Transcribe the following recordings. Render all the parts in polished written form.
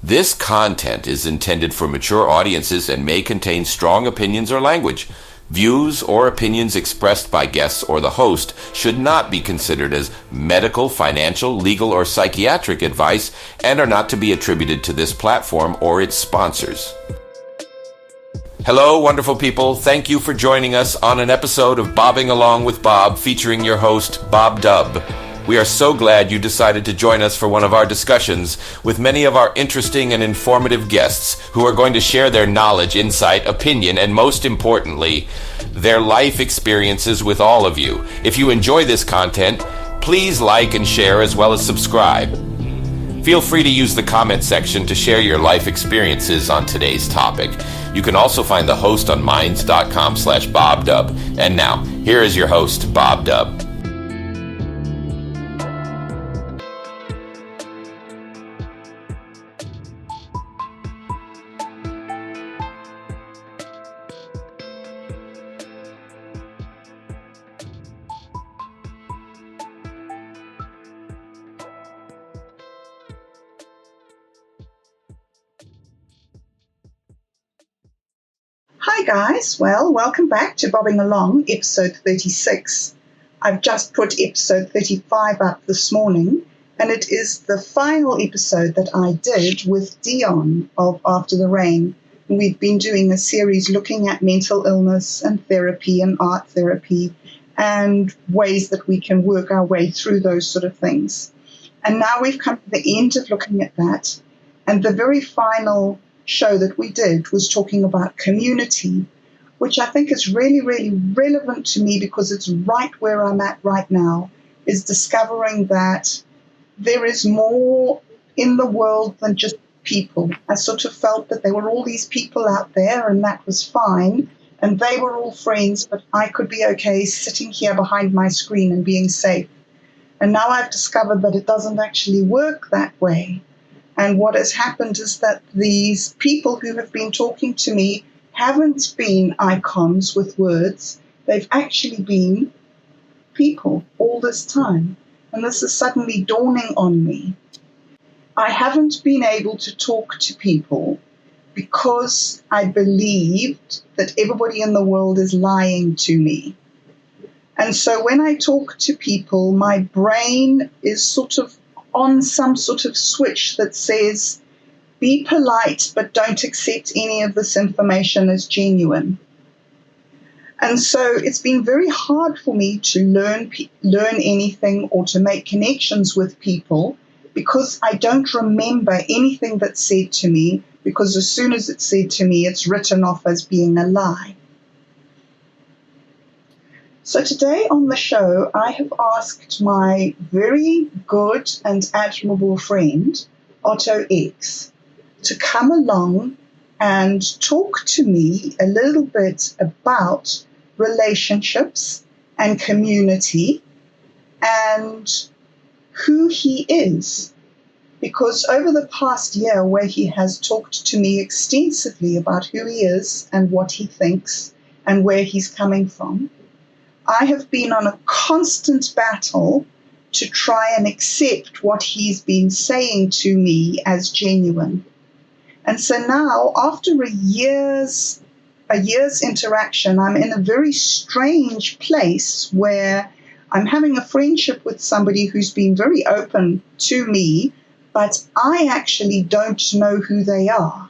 This content is intended for mature audiences and may contain strong opinions or language. Views or opinions expressed by guests or the host should not be considered as medical, financial, legal, or psychiatric advice and are not to be attributed to this platform or its sponsors. Hello, wonderful people. Thank you for joining us on an episode of Bobbing Along with Bob featuring your host, Bob Dub. We are so glad you decided to join us for one of our discussions with many of our interesting and informative guests who are going to share their knowledge, insight, opinion, and most importantly, their life experiences with all of you. If you enjoy this content, please like and share as well as subscribe. Feel free to use the comment section to share your life experiences on today's topic. You can also find the host on minds.com/BobDub. And now, here is your host, Bob Dub. Hi guys, well, welcome back to Bobbing Along, episode 36. I've just put episode 35 up this morning, and it is the final episode that I did with Dion of After the Rain. We've been doing a series looking at mental illness and therapy and art therapy and ways that we can work our way through those sort of things. And now we've come to the end of looking at that, and the very final show that we did was talking about community, which I think is really, really relevant to me because it's right where I'm at right now, is discovering that there is more in the world than just people. I sort of felt that there were all these people out there and that was fine, and they were all friends, but I could be okay sitting here behind my screen and being safe. And now I've discovered that it doesn't actually work that way. And what has happened is that these people who have been talking to me haven't been icons with words. They've actually been people all this time. And this is suddenly dawning on me. I haven't been able to talk to people because I believed that everybody in the world is lying to me. And so when I talk to people, my brain is sort of on some sort of switch that says, be polite, but don't accept any of this information as genuine. And so it's been very hard for me to learn anything or to make connections with people because I don't remember anything that's said to me, because as soon as it's said to me, it's written off as being a lie. So today on the show, I have asked my very good and admirable friend, Otto I, to come along and talk to me a little bit about relationships and community and who he is. Because over the past year, where he has talked to me extensively about who he is and what he thinks and where he's coming from, I have been on a constant battle to try and accept what he's been saying to me as genuine. And so now, after a year's interaction, I'm in a very strange place where I'm having a friendship with somebody who's been very open to me, but I actually don't know who they are.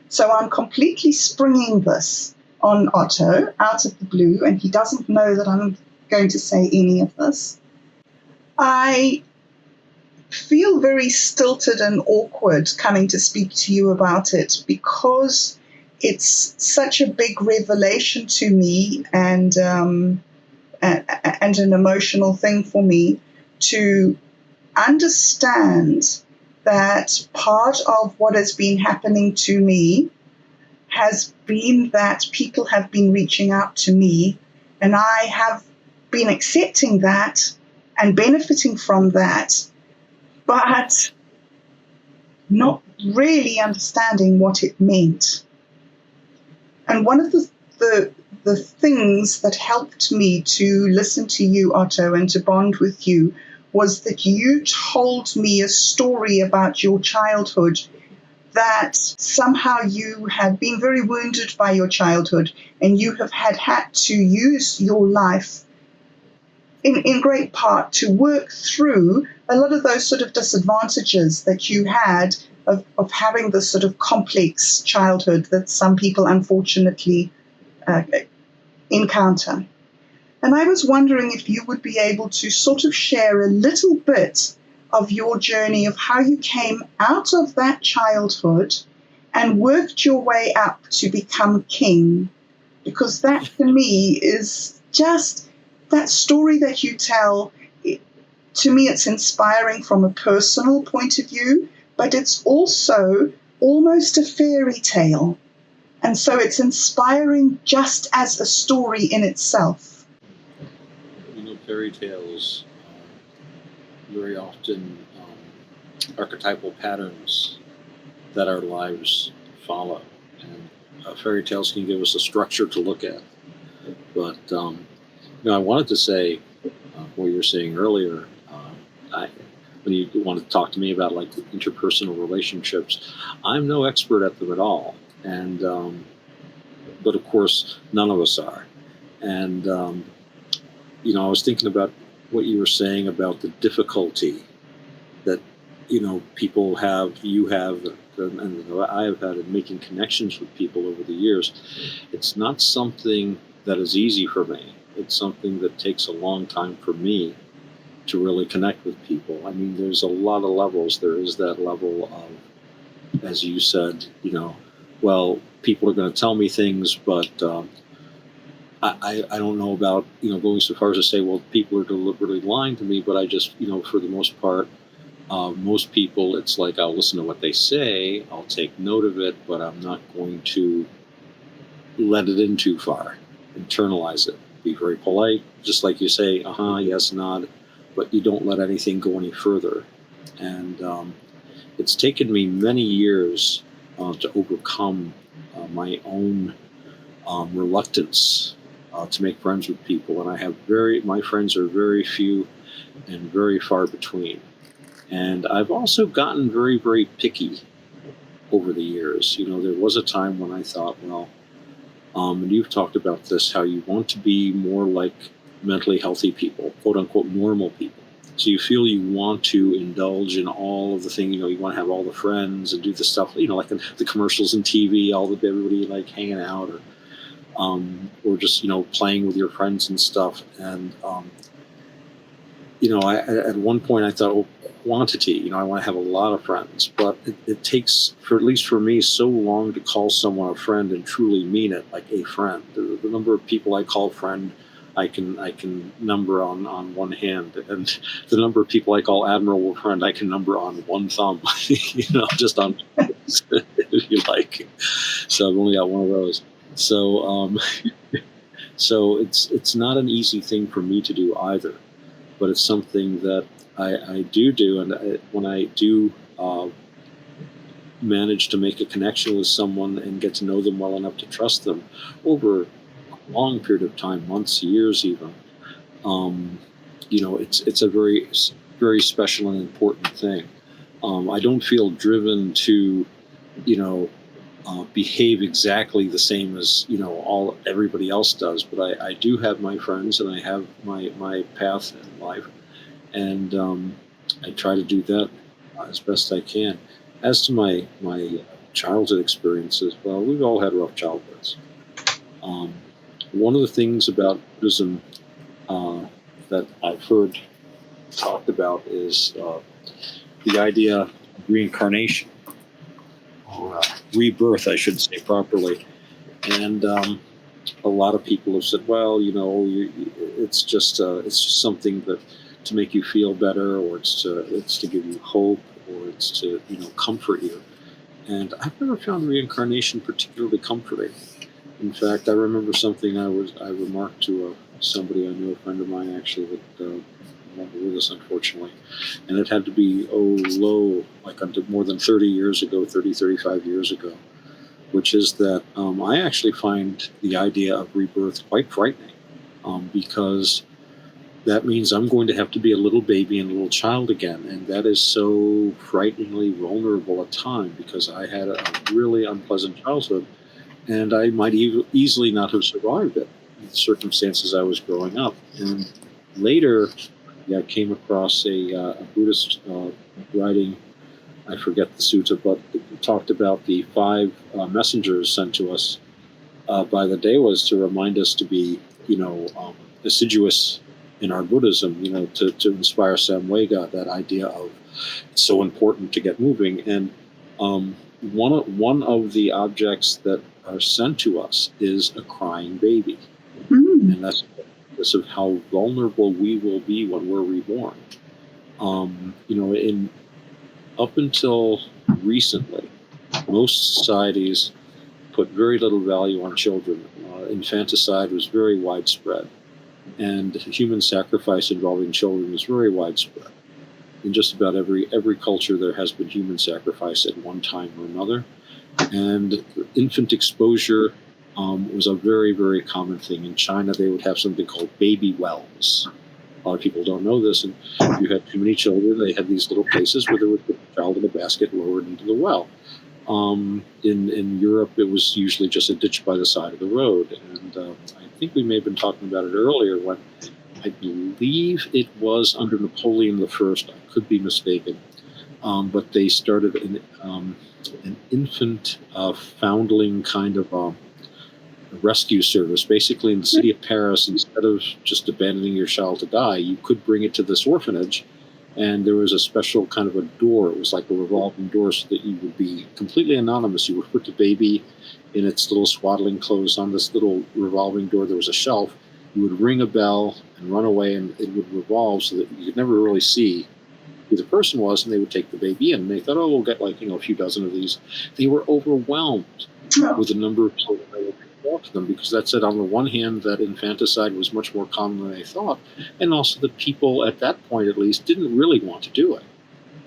So I'm completely springing this on Otto out of the blue, and he doesn't know that I'm going to say any of this. I feel very stilted and awkward coming to speak to you about it because it's such a big revelation to me and an emotional thing for me to understand that part of what has been happening to me has been that people have been reaching out to me, and I have been accepting that and benefiting from that, but not really understanding what it meant. And one of the things that helped me to listen to you, Otto, and to bond with you was that you told me a story about your childhood that somehow you have been very wounded by your childhood and you have had to use your life in great part to work through a lot of those sort of disadvantages that you had of having this sort of complex childhood that some people unfortunately encounter. And I was wondering if you would be able to sort of share a little bit of your journey of how you came out of that childhood and worked your way up to become king. Because that, to me, is just that story that you tell. To me, it's inspiring from a personal point of view, but it's also almost a fairy tale. And so it's inspiring just as a story in itself. Fairy tales very often archetypal patterns that our lives follow. And fairy tales can give us a structure to look at. But I wanted to say what you were saying earlier. When you wanted to talk to me about like interpersonal relationships, I'm no expert at them at all. And but of course, none of us are. And I was thinking about what you were saying about the difficulty that, people have, you have, and I have had in making connections with people over the years. It's not something that is easy for me. It's something that takes a long time for me to really connect with people. I mean, there's a lot of levels. There is that level of, as you said, people are going to tell me things, but I don't know about, going so far as to say, well, people are deliberately lying to me, but I just, for the most part, most people, it's like I'll listen to what they say, I'll take note of it, but I'm not going to let it in too far, internalize it, be very polite, just like you say, yes, nod, but you don't let anything go any further. And it's taken me many years to overcome my own reluctance to make friends with people, and I have my friends are very few and very far between. And I've also gotten very, very picky over the years. There was a time when I thought, and you've talked about this, how you want to be more like mentally healthy people, quote unquote normal people. So you feel you want to indulge in all of the things, you want to have all the friends and do the stuff, like the commercials and TV, everybody like hanging out, or just, playing with your friends and stuff. And, at one point I thought, quantity, I want to have a lot of friends, but it takes, at least for me, so long to call someone a friend and truly mean it, like a friend. The number of people I call friend, I can number on one hand, and the number of people I call admirable friend, I can number on one thumb, just on, if you like. So I've only got one of those. So, so it's not an easy thing for me to do either, but it's something that I do, and when I do manage to make a connection with someone and get to know them well enough to trust them over a long period of time, months, years even, it's a very, very special and important thing. I don't feel driven to, behave exactly the same as everybody else does, but I do have my friends and I have my path in life, and I try to do that as best I can. As to my childhood experiences, well, we've all had rough childhoods. One of the things about Buddhism that I've heard talked about is the idea of reincarnation, or rebirth, I should say properly. And a lot of people have said, well, it's just something that to make you feel better, or it's to give you hope, or it's to comfort you. And I've never found reincarnation particularly comforting. In fact, I remember something I remarked to somebody I knew, a friend of mine actually, that no longer with us, unfortunately, and it had to be like more than 35 years ago, which is that I actually find the idea of rebirth quite frightening, because that means I'm going to have to be a little baby and a little child again. And that is so frighteningly vulnerable a time, because I had a really unpleasant childhood, and I might easily not have survived it in the circumstances I was growing up. And later, I came across a Buddhist writing. I forget the sutta, but it talked about the five messengers sent to us by the Devas to remind us to be, assiduous in our Buddhism, to inspire Samvega, that idea of it's so important to get moving. And one of the objects that are sent to us is a crying baby. Mm. And that's because of how vulnerable we will be when we're reborn. In up until recently, most societies put very little value on children. Infanticide was very widespread, and human sacrifice involving children is very widespread. In just about every culture, there has been human sacrifice at one time or another, and infant exposure was a very, very common thing. In China, they would have something called baby wells. A lot of people don't know this, and if you had too many children, they had these little places where they would put the child in a basket lowered into the well. In Europe, it was usually just a ditch by the side of the road. And I think we may have been talking about it earlier when I believe it was under Napoleon I. I could be mistaken. But they started an infant foundling kind of rescue service. Basically, in the city of Paris, instead of just abandoning your child to die, you could bring it to this orphanage. And there was a special kind of a door. It was like a revolving door, so that you would be completely anonymous. You would put the baby in its little swaddling clothes on this little revolving door. There was a shelf. You would ring a bell and run away, and it would revolve so that you could never really see who the person was, and they would take the baby in. And they thought, oh, we'll get a few dozen of these. They were overwhelmed with the number of children that would walk to them, because that said, on the one hand, that infanticide was much more common than they thought, and also that people at that point, at least, didn't really want to do it,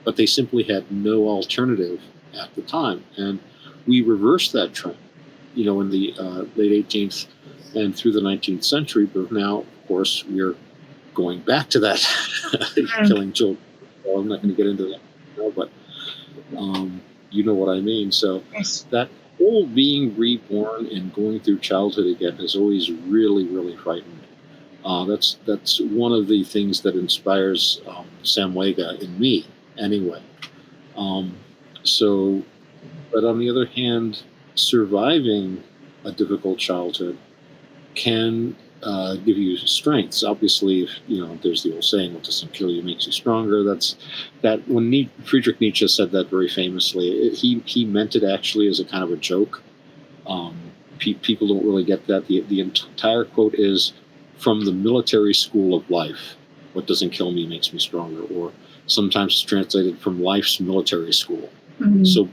but they simply had no alternative at the time. And we reversed that trend, in the late 18th and through the 19th century. But now, of course, we're going back to that killing children. Well, I'm not going to get into that now, but you know what I mean. So Yes. that whole being reborn and going through childhood again has always really, really frightened me. That's one of the things that inspires Samvega in me, anyway. But on the other hand, surviving a difficult childhood can give you strengths. Obviously, if, there's the old saying, "What doesn't kill you makes you stronger." When Friedrich Nietzsche said that very famously, he meant it actually as a kind of a joke. People don't really get that. The entire quote is from the military school of life: "What doesn't kill me makes me stronger," or sometimes it's translated from life's military school. Mm. So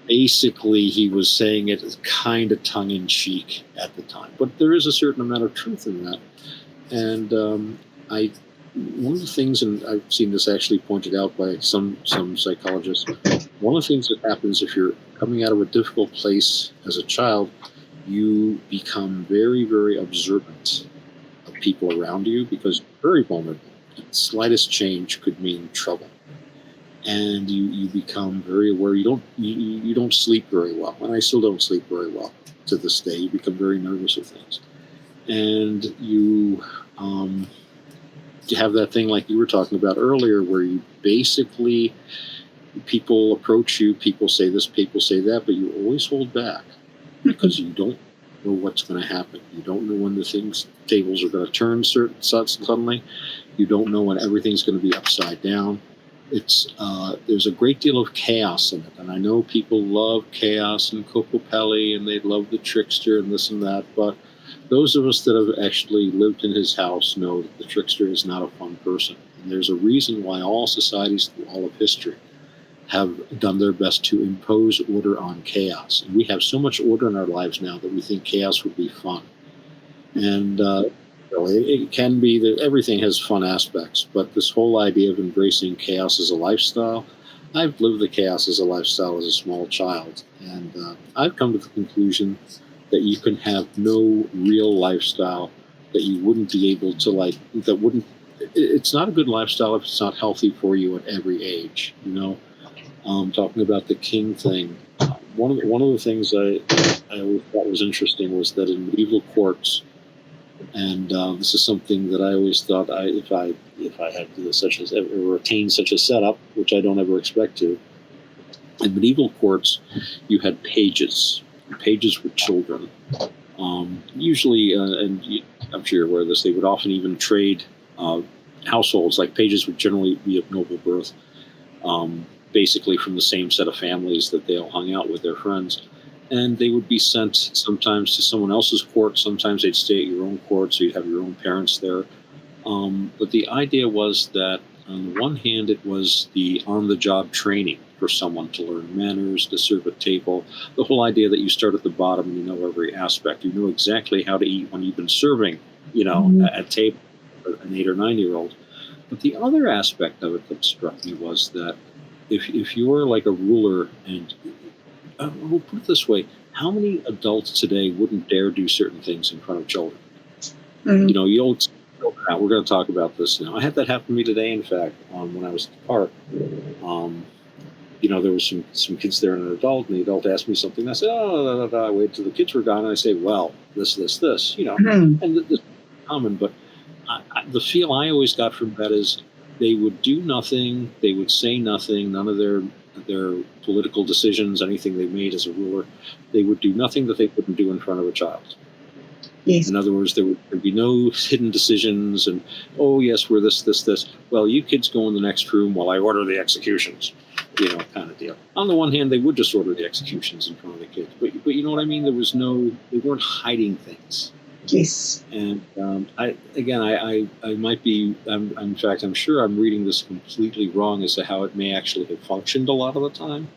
basically, he was saying it kind of tongue-in-cheek at the time, but there is a certain amount of truth in that. And one of the things, and I've seen this actually pointed out by some psychologists, one of the things that happens if you're coming out of a difficult place as a child, you become very, very observant of people around you, because you're very vulnerable. The slightest change could mean trouble. And you become very aware. You don't sleep very well, and I still don't sleep very well to this day. You become very nervous of things, and you have that thing like you were talking about earlier, where you basically, people approach you, people say this, people say that, but you always hold back because you don't know what's going to happen. You don't know when the tables are going to turn suddenly. You don't know when everything's going to be upside down. There's a great deal of chaos in it, and I know people love chaos and Kokopelli, and they love the trickster and this and that, but those of us that have actually lived in his house know that the trickster is not a fun person. And there's a reason why all societies through all of history have done their best to impose order on chaos. And we have so much order in our lives now that we think chaos would be fun. And it can be that everything has fun aspects, but this whole idea of embracing chaos as a lifestyle, I've lived the chaos as a lifestyle as a small child, and I've come to the conclusion that you can have no real lifestyle that you wouldn't be able to that wouldn't it's not a good lifestyle if it's not healthy for you at every age. Talking about the king thing, one of the things I always thought was interesting was that in medieval courts, and this is something that I always thought if I had such as or attained such a setup, which I don't ever expect to. In medieval courts, you had pages. Pages were children. Usually, I'm sure you're aware of this, they would often even trade households. Like pages would generally be of noble birth, basically from the same set of families that they all hung out with, their friends. And they would be sent sometimes to someone else's court. Sometimes they'd stay at your own court, so you'd have your own parents there. But the idea was that, on the one hand, it was the on-the-job training for someone to learn manners, to serve a table. The whole idea that you start at the bottom and you know every aspect. You know exactly how to eat when you've been serving, at table, an 8 or 9-year-old. But the other aspect of it that struck me was that if you're like a ruler, and we'll put it this way, how many adults today wouldn't dare do certain things in front of children? Mm-hmm. We're going to talk about this now. I had that happen to me today, in fact, when I was at the park. There was some kids there and an adult, and the adult asked me something, and I said, I waited till the kids were gone, and I say, well, this, Mm-hmm. and this is common, but the feel I always got from that is they would do nothing, they would say nothing, none of their political decisions, anything they made as a ruler, they would do nothing that they wouldn't do in front of a child. Yes. In other words, there would be no hidden decisions and, oh, yes, we're this. Well, you kids go in the next room while I order the executions, kind of deal. On the one hand, they would just order the executions in front of the kids. But you know what I mean? They weren't hiding things. Yes. And I might be, in fact, I'm sure I'm reading this completely wrong as to how it may actually have functioned a lot of the time.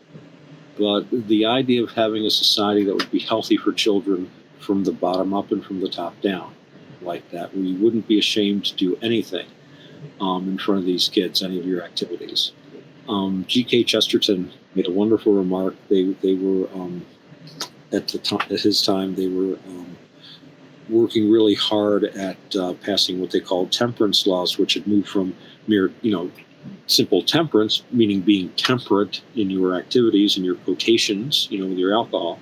But the idea of having a society that would be healthy for children from the bottom up and from the top down, like that, where you wouldn't be ashamed to do anything in front of these kids, any of your activities. G.K. Chesterton made a wonderful remark. They were at his time they were working really hard at passing what they called temperance laws, which had moved from mere simple temperance, meaning being temperate in your activities and your quotations, with your alcohol,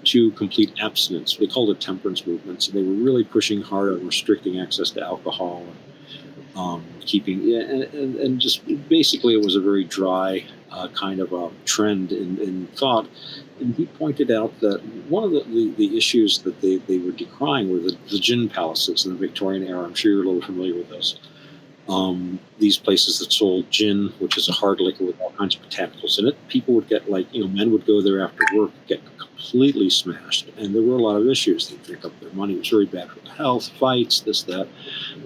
to complete abstinence. They called it temperance movements. They were really pushing hard on restricting access to alcohol and keeping, and just basically it was a very dry kind of a trend in thought. And he pointed out that one of the issues that they were decrying were the gin palaces in the Victorian era. I'm sure you're a little familiar with this. These places that sold gin, which is a hard liquor with all kinds of botanicals in it. People would get men would go there after work, get completely smashed. And there were a lot of issues. They'd pick up their money. It was very bad for the health, fights, this, that.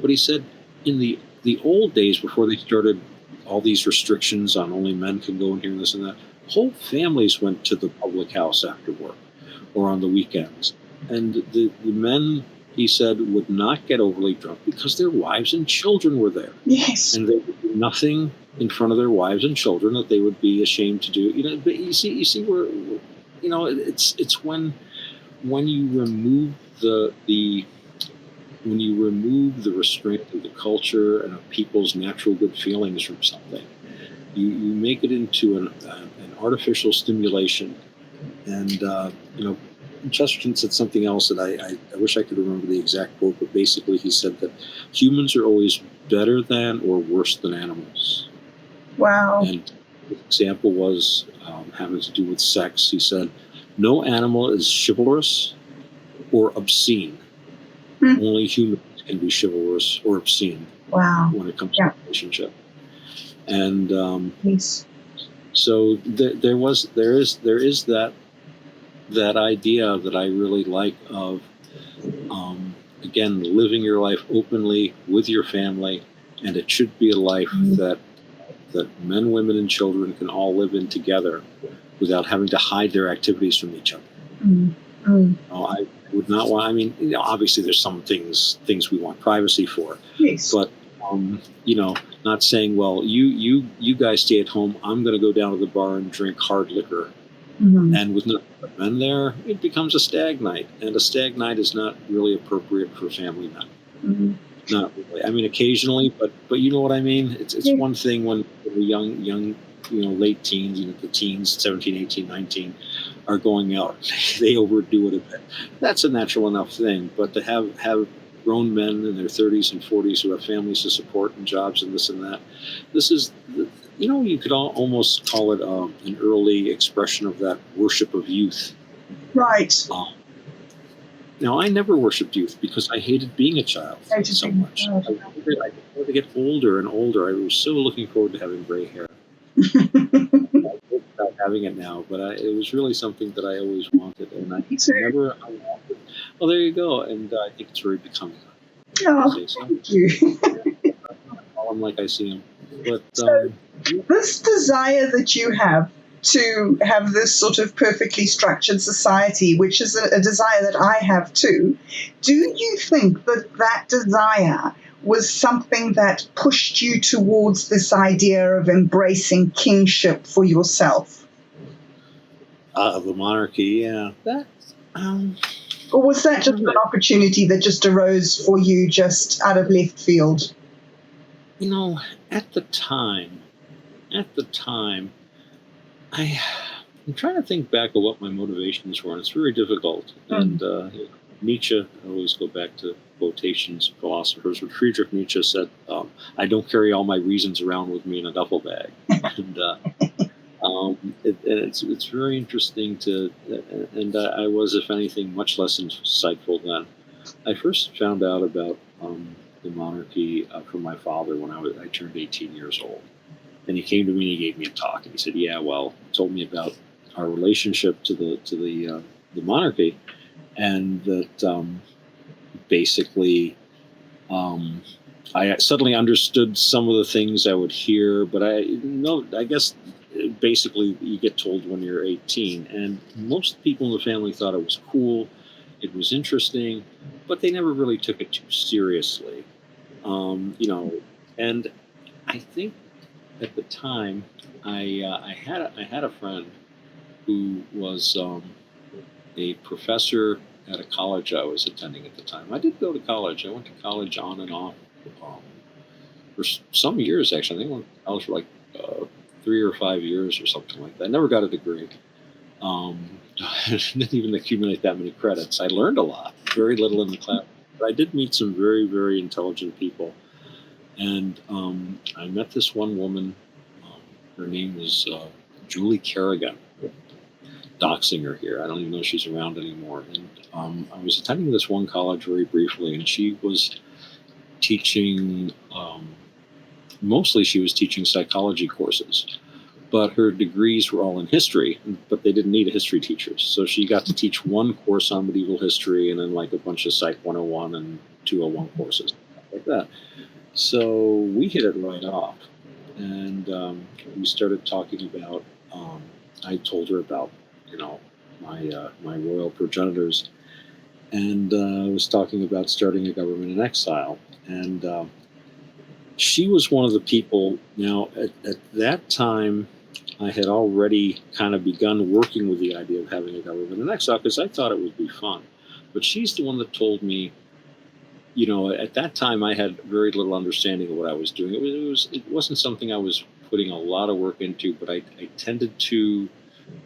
But he said in the old days, before they started all these restrictions on only men can go in here and this and that, whole families went to the public house after work or on the weekends. And the men, he said, would not get overly drunk because their wives and children were there. Yes. And they would do nothing in front of their wives and children that they would be ashamed to do. But you see where, it's when you remove when you remove the restraint of the culture and of people's natural good feelings from something, you make it into an artificial stimulation. And, Chesterton said something else that I wish I could remember the exact quote, but basically he said that humans are always better than or worse than animals. Wow. And the example was having to do with sex. He said, no animal is chivalrous or obscene. Only humans can be chivalrous or obscene. Wow. When it comes to a relationship. And yes. So there is that idea that I really like of, again, living your life openly with your family, and it should be a life that men, women, and children can all live in together without having to hide their activities from each other. I would not want. I mean, obviously, there's some things we want privacy for, yes. But not saying, well, you guys stay at home. I'm going to go down to the bar and drink hard liquor. And with no men there, it becomes a stag night. And a stag night is not really appropriate for family men. Not really. I mean, occasionally, but you know what I mean? It's Yeah. one thing when the young, late teens, the teens, 17, 18, 19, are going out. They overdo it a bit. That's a natural enough thing. But to have grown men in their 30s and 40s who have families to support and jobs and this and that, this is, you could almost call it an early expression of that worship of youth. Right. Now, I never worshipped youth because I hated being a child so much. I wanted to get older and older. I was so looking forward to having gray hair. Without having it now, but it was really something that I always wanted, and I never. Well, there you go, and I think it's very becoming. Oh, thank you. I'm like I see him, but this desire that you have to have this sort of perfectly structured society, which is a desire that I have too, do you think that desire was something that pushed you towards this idea of embracing kingship for yourself? The monarchy, yeah. Or was that just an opportunity that just arose for you just out of left field? At the time, I'm trying to think back of what my motivations were, and it's very difficult. And Nietzsche, I always go back to quotations of philosophers, but Friedrich Nietzsche said, I don't carry all my reasons around with me in a duffel bag. And it's very interesting and I was, if anything, much less insightful then. I first found out about the monarchy from my father when I turned 18 years old. And he came to me and he gave me a talk, and he said, told me about our relationship to the monarchy, and that basically I suddenly understood some of the things I would hear, but I guess basically you get told when you're 18, and most people in the family thought it was cool, it was interesting, but they never really took it too seriously, and I think at the time I had a friend who was a professor at a college I was attending at the time. I did go to college. I went to college on and off for some years, actually. I think I went to college for like 3 or 5 years or something like that. I never got a degree. Didn't even accumulate that many credits. I learned a lot, very little in the class. But I did meet some very, very intelligent people. And I met this one woman. Her name was Julie Kerrigan. Doxing her here. I don't even know if she's around anymore. And I was attending this one college very briefly, and she was teaching, mostly she was teaching psychology courses, but her degrees were all in history, but they didn't need a history teacher. So she got to teach one course on medieval history and then like a bunch of Psych 101 and 201 courses, like that. So we hit it right off. And we started talking about, I told her about, my royal progenitors, and I was talking about starting a government in exile. And she was one of the people. Now, at that time, I had already kind of begun working with the idea of having a government in exile because I thought it would be fun. But she's the one that told me, at that time I had very little understanding of what I was doing. It wasn't something I was putting a lot of work into, but I tended to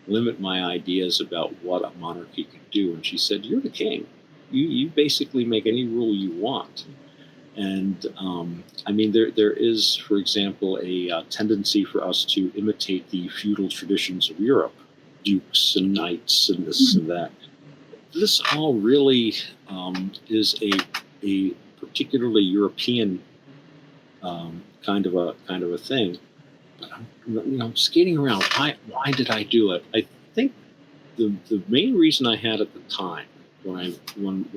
limit my ideas about what a monarchy could do. And she said, "You're the king. You basically make any rule you want." And I mean, there is, for example, a tendency for us to imitate the feudal traditions of Europe, dukes and knights and this and that. This all really is a particularly European kind of a thing. But I'm skating around. Why did I do it? I think the main reason I had at the time when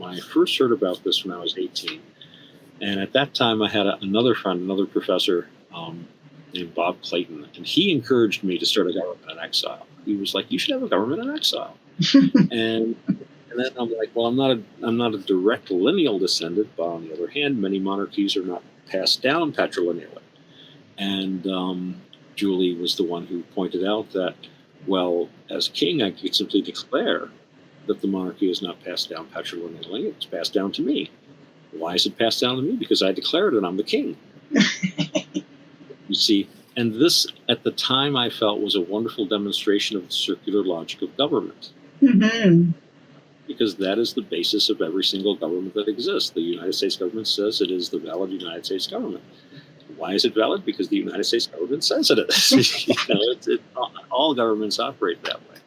I first heard about this when I was 18, and at that time I had another friend, another professor named Bob Clayton, and he encouraged me to start a government in exile. He was like, "You should have a government in exile," and then I'm like, well, I'm not a direct lineal descendant, but on the other hand, many monarchies are not passed down patrilineally. And Julie was the one who pointed out that, well, as king, I could simply declare that the monarchy is not passed down patrilineally; it's passed down to me. Why is it passed down to me? Because I declared it. I'm the king. You see, and this, at the time, I felt was a wonderful demonstration of the circular logic of government. Mm-hmm. Because that is the basis of every single government that exists. The United States government says it is the valid United States government. Why is it valid? Because the United States government says it is. All governments operate that way,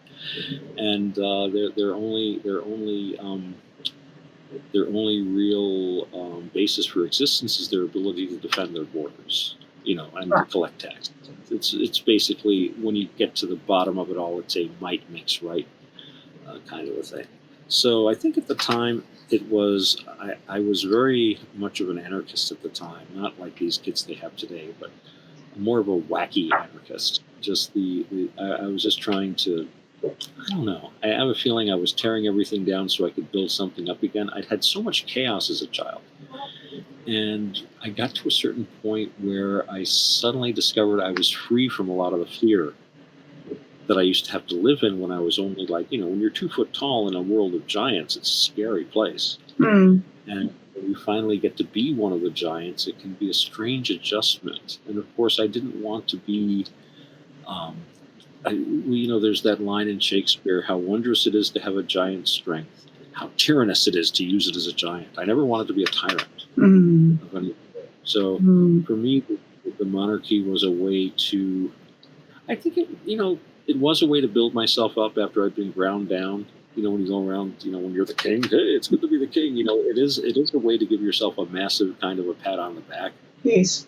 and their only real basis for existence is their ability to defend their borders, and to collect taxes. It's basically, when you get to the bottom of it all, it's a might makes right kind of a thing. So I think at the time I was very much of an anarchist at the time, not like these kids they have today, but more of a wacky anarchist. Just I was just trying to, I don't know. I have a feeling I was tearing everything down so I could build something up again. I'd had so much chaos as a child. And I got to a certain point where I suddenly discovered I was free from a lot of the fear that I used to have to live in when I was only when you're 2 foot tall in a world of giants, it's a scary place. Mm. And when you finally get to be one of the giants, it can be a strange adjustment. And of course, I didn't want to be, there's that line in Shakespeare, how wondrous it is to have a giant's strength, how tyrannous it is to use it as a giant. I never wanted to be a tyrant. Mm. So for me, the monarchy was a way to, I think it was a way to build myself up after I'd been ground down. When you go around, when you're the king, hey, it's good to be the king. It is a way to give yourself a massive kind of a pat on the back. Yes.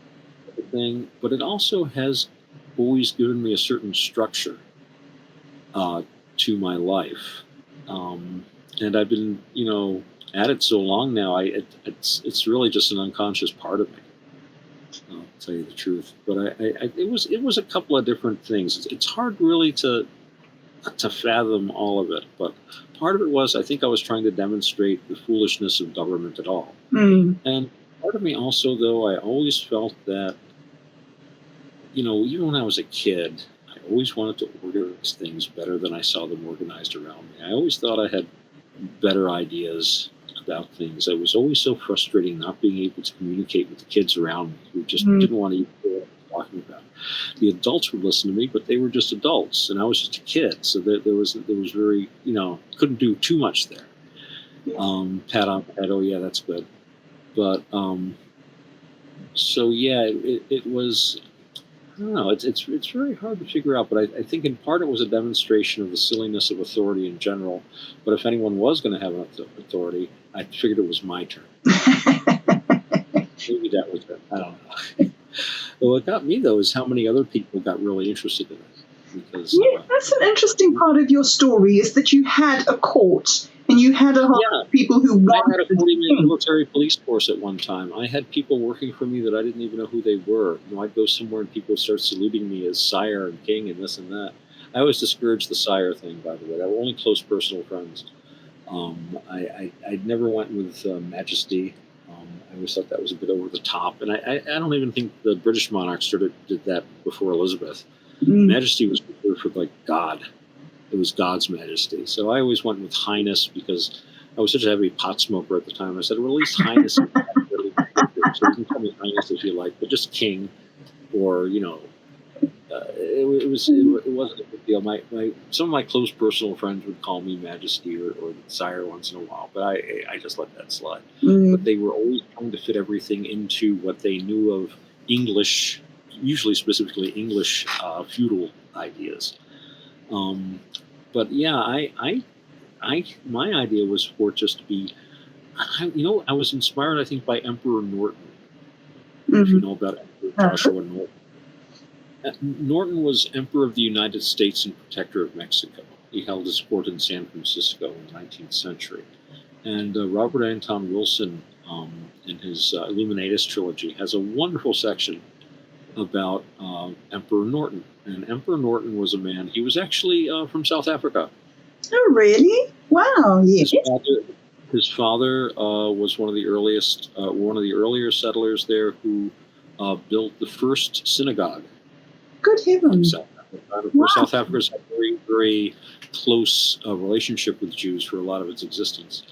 Thing, but it also has always given me a certain structure to my life, and I've been, at it so long now. It's really just an unconscious part of me. I'll tell you the truth, but it was a couple of different things. It's hard really to fathom all of it, but part of it was I think I was trying to demonstrate the foolishness of government at all. Mm. And part of me also, though, I always felt that, even when I was a kid, I always wanted to organize things better than I saw them organized around me. I always thought I had better ideas about things. It was always so frustrating not being able to communicate with the kids around me who just didn't want to even know what I was talking about. The adults would listen to me, but they were just adults, and I was just a kid. So there was very, couldn't do too much there. Pat on the head, oh yeah, that's good. But so yeah, it was. I don't know. It's very hard to figure out, but I think in part it was a demonstration of the silliness of authority in general. But if anyone was going to have an authority, I figured it was my turn. Maybe that was it. I don't know. But what got me, though, is how many other people got really interested in it. Because that's an interesting part of your story, is that you had a court and you had a whole lot of people who wanted. I had a 40-man military police force at one time. I had people working for me that I didn't even know who they were. I'd go somewhere and people would start saluting me as sire and king and this and that. I always discouraged the sire thing, by the way. They were only close personal friends. I never went with majesty. I always thought that was a bit over the top. And I don't even think the British monarchs did that before Elizabeth. Majesty was reserved for like God. It was God's majesty. So I always went with highness because I was such a heavy pot smoker at the time. I said, well, at least highness. So you can call me highness if you like, but just king, or it wasn't a big deal. Some of my close personal friends would call me majesty or sire once in a while, but I just let that slide. But they were always trying to fit everything into what they knew of English, usually specifically English feudal ideas. But yeah, my idea was for it just to be, I was inspired, I think, by Emperor Norton. If you know about Emperor Joshua Norton. Norton was Emperor of the United States and Protector of Mexico. He held his court in San Francisco in the 19th century. And Robert Anton Wilson, in his Illuminatus trilogy, has a wonderful section about Emperor Norton. And Emperor Norton was a man, he was actually from South Africa. Oh, really? Wow, yes. His father was one of the earlier settlers there who built the first synagogue. Good heavens. South Africa. Wow. South Africa's had a very, very close relationship with Jews for a lot of its existence.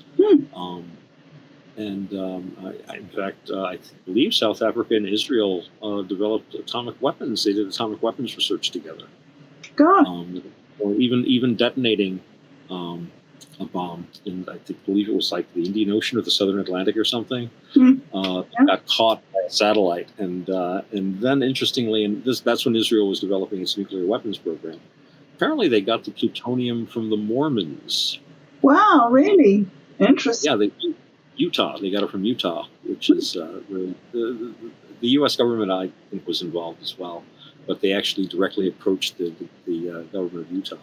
And in fact, I believe South Africa and Israel developed atomic weapons. They did atomic weapons research together, God. or even detonating a bomb in, believe it was like the Indian Ocean or the Southern Atlantic or something. Got caught by a satellite, and then interestingly, and that's when Israel was developing its nuclear weapons program. Apparently, they got the plutonium from the Mormons. Wow, really? Interesting. Yeah, Utah. They got it from Utah, which is really the U.S. government, I think, was involved as well, but they actually directly approached the government of Utah.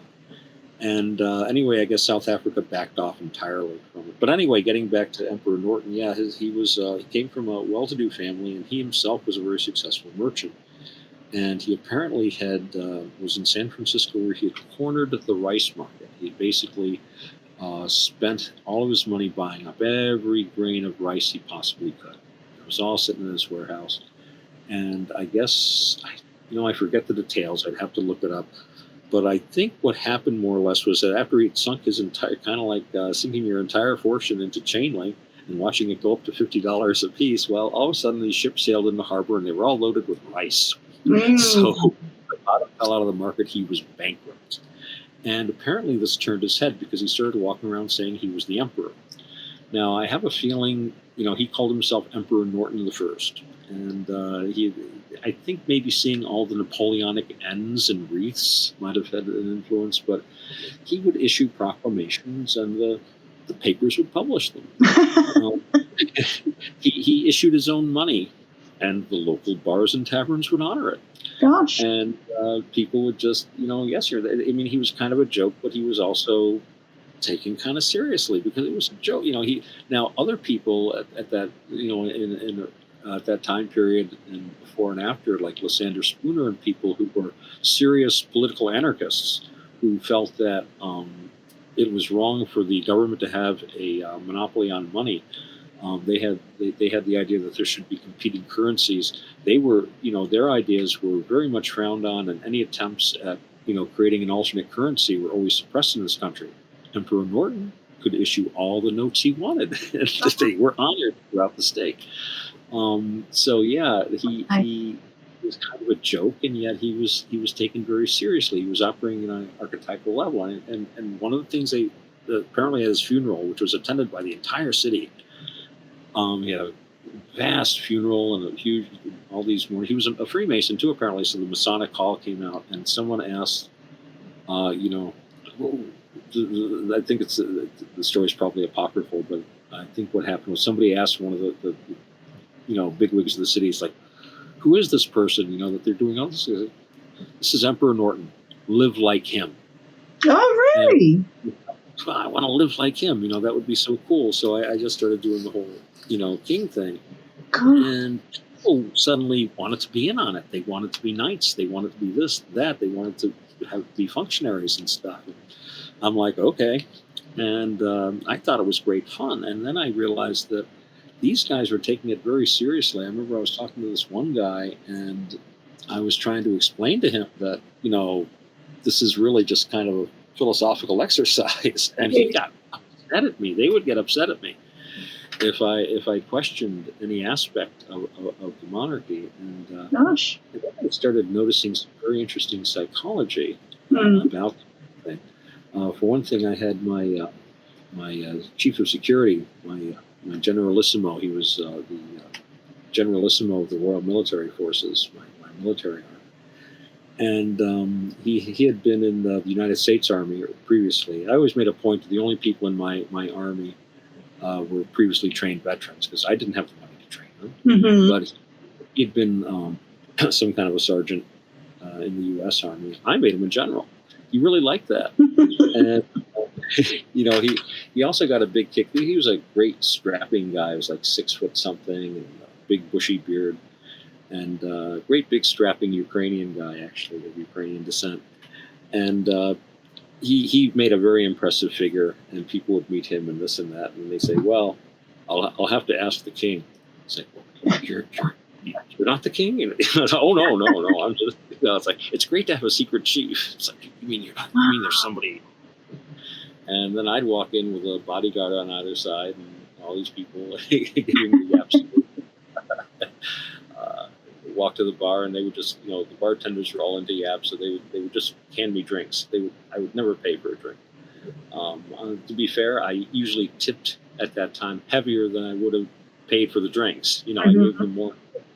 And anyway, I guess South Africa backed off entirely from it. But anyway, getting back to Emperor Norton, yeah, he came from a well-to-do family, and he himself was a very successful merchant. And he apparently was in San Francisco, where he had cornered the rice market. He basically spent all of his money buying up every grain of rice he possibly could. It was all sitting in his warehouse. And I guess, I forget the details. I'd have to look it up. But I think what happened more or less was that after he'd sunk his entire, kind of like sinking your entire fortune into chain link and watching it go up to $50 a piece, well, all of a sudden these ships sailed in the harbor and they were all loaded with rice. So the product fell out of the market. He was bankrupt. And apparently this turned his head because he started walking around saying he was the emperor. Now, I have a feeling, he called himself Emperor Norton the First. And I think maybe seeing all the Napoleonic N's and wreaths might have had an influence, but he would issue proclamations and the papers would publish them. He issued his own money, and the local bars and taverns would honor it. Gosh. And people would just, yes, sir. I mean, he was kind of a joke, but he was also taken kind of seriously because it was a joke. Now other people at that, in at that time period and before and after, like Lysander Spooner and people who were serious political anarchists who felt that it was wrong for the government to have a monopoly on money. They had the idea that there should be competing currencies. They were, their ideas were very much frowned on, and any attempts at, creating an alternate currency were always suppressed in this country. Emperor Norton could issue all the notes he wanted, and they were honored throughout the state. So yeah, he was kind of a joke, and yet he was taken very seriously. He was operating on an archetypal level, and one of the things they apparently at his funeral, which was attended by the entire city. He had a vast funeral and all these more. He was a Freemason too, apparently. So the Masonic call came out, and someone asked, I think the story's probably apocryphal, but I think what happened was somebody asked one of the bigwigs of the city, it's like, who is this person? that they're doing all this. This is Emperor Norton. Live like him. Oh, really? And I want to live like him. That would be so cool. So I just started doing the whole, king thing. And people suddenly wanted to be in on it. They wanted to be knights. They wanted to be this, that. They wanted to be functionaries and stuff. And I'm like, okay. And I thought it was great fun. And then I realized that these guys were taking it very seriously. I remember I was talking to this one guy, and I was trying to explain to him that, this is really just kind of a philosophical exercise. And he got upset at me. They would get upset at me if I questioned any aspect of the monarchy. And Gosh. I started noticing some very interesting psychology about the thing. For one thing, I had my chief of security, my generalissimo. He was the generalissimo of the Royal Military Forces, my military arm. And he had been in the United States Army previously. I always made a point that the only people in my army were previously trained veterans, because I didn't have the money to train them. Mm-hmm. But he'd been some kind of a sergeant in the U.S. Army. I made him a general. He really liked that. And he also got a big kick. He was a great strapping guy. He was like 6 foot something, and a big bushy beard, and great big strapping Ukrainian guy, actually, of Ukrainian descent. And he made a very impressive figure, and people would meet him and this and that, and they say, well, I'll have to ask the king. It's like, well, you're not the king? Oh, no, I'm just, it's like, it's great to have a secret chief. It's like, you mean there's somebody? And then I'd walk in with a bodyguard on either side, and all these people giving me the absolute. Walk to the bar, and they would just, the bartenders were all into yaps, so they would just hand me drinks. I would never pay for a drink. To be fair, I usually tipped at that time heavier than I would have paid for the drinks. I gave them more,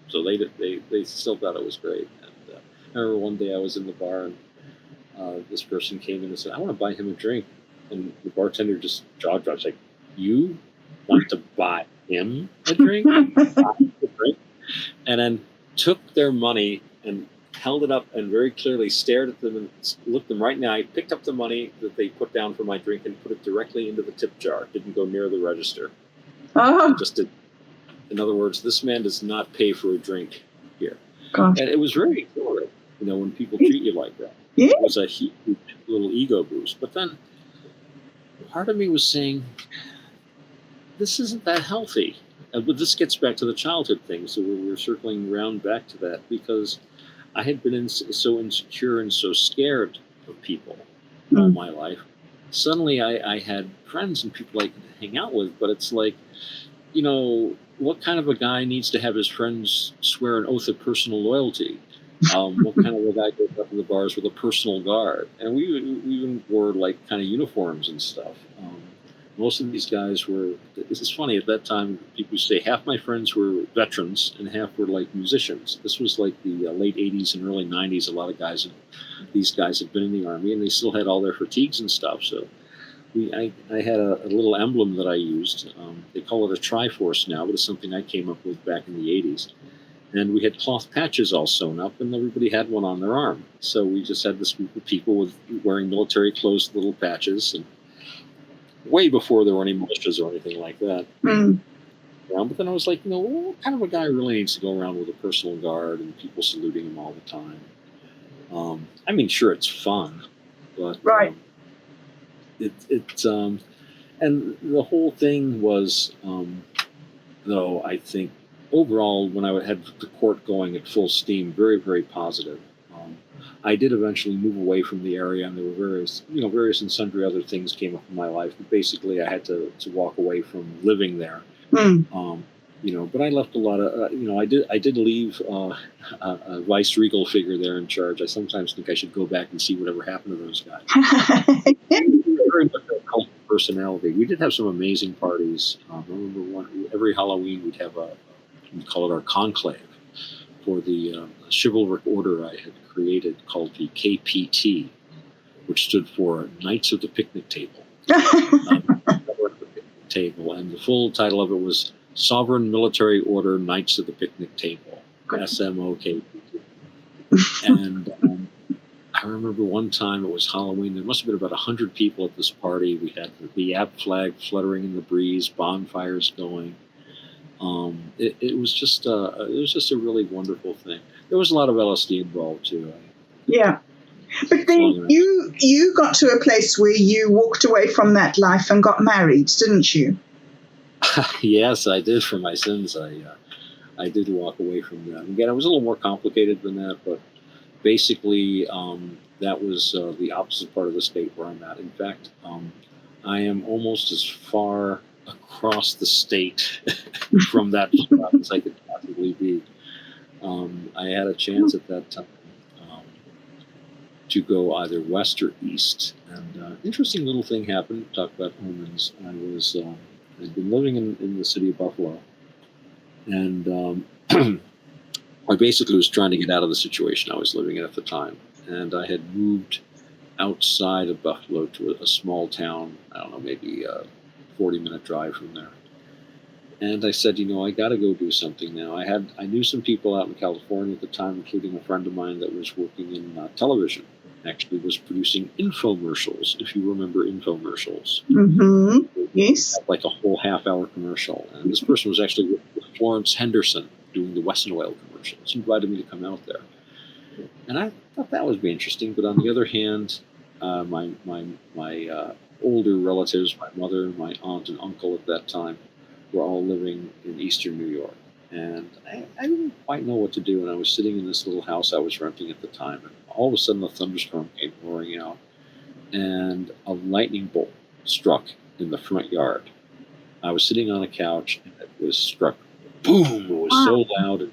so they still thought it was great. And I remember one day I was in the bar, and this person came in and said, "I want to buy him a drink," and the bartender just jaw dropped, like, "You want to buy him a drink?" And then took their money and held it up and very clearly stared at them and looked them right in the eye, picked up the money that they put down for my drink and put it directly into the tip jar. Didn't go near the register. Just did. In other words, this man does not pay for a drink here. Gosh. And it was very exhilarating, when people treat you like that. Yeah. It was a huge little ego boost. But then part of me was saying, this isn't that healthy. But this gets back to the childhood thing, so we're circling around back to that, because I had been so insecure and so scared of people all my life. Suddenly I had friends and people I could hang out with, but it's like, what kind of a guy needs to have his friends swear an oath of personal loyalty? What kind of a guy goes up in the bars with a personal guard? And we even wore like kind of uniforms and stuff. Most of these guys were, this is funny, at that time, people say half my friends were veterans and half were like musicians. This was like the late 80s and early 90s. A lot of these guys had been in the Army, and they still had all their fatigues and stuff. So I had a little emblem that I used. They call it a Triforce now, but it's something I came up with back in the 80s. And we had cloth patches all sewn up, and everybody had one on their arm. So we just had this group of people wearing military clothes, little patches, and way before there were any militias or anything like that. But then I was like, what kind of a guy really needs to go around with a personal guard and people saluting him all the time? I mean, sure, it's fun, but Right. And the whole thing was, though, I think overall, when I had the court going at full steam, very, very positive. I did eventually move away from the area, and there were various and sundry other things came up in my life. But basically, I had to walk away from living there. But I left a lot of, I did leave a vice regal figure there in charge. I sometimes think I should go back and see whatever happened to those guys. Very much a cult personality. We did have some amazing parties. I remember every Halloween we'd have we'd call it our conclave for the chivalric order I had created called the KPT, which stood for Knights of the Picnic Table. And the full title of it was Sovereign Military Order Knights of the Picnic Table, SMOKPT. And I remember one time it was Halloween. There must have been about 100 people at this party. We had the Yap flag fluttering in the breeze, bonfires going. It was just a really wonderful thing. There was a lot of LSD involved too. Yeah. But then you got to a place where you walked away from that life and got married, didn't you? Yes, I did. For my sins, I did walk away from that. Again, it was a little more complicated than that, but basically that was the opposite part of the state where I'm at. In fact, I am almost as far across the state from that spot as I could possibly be. I had a chance at that time to go either west or east. And interesting little thing happened. Talk about omens. I'd been living in the city of Buffalo, and I basically was trying to get out of the situation I was living in at the time. And I had moved outside of Buffalo to a small town, I don't know, maybe a 40-minute drive from there. And I said, I got to go do something now. I knew some people out in California at the time, including a friend of mine that was working in television. Actually was producing infomercials, if you remember infomercials. Mm-hmm. Yes. Like a whole half-hour commercial. And this person was actually with Florence Henderson doing the Wesson Oil commercials. He invited me to come out there. And I thought that would be interesting. But on the other hand, my older relatives, my mother, my aunt and uncle at that time, were all living in eastern New York. And I didn't quite know what to do. And I was sitting in this little house I was renting at the time. And all of a sudden, a thunderstorm came roaring out. And a lightning bolt struck in the front yard. I was sitting on a couch, and it was struck. Boom! It was so loud and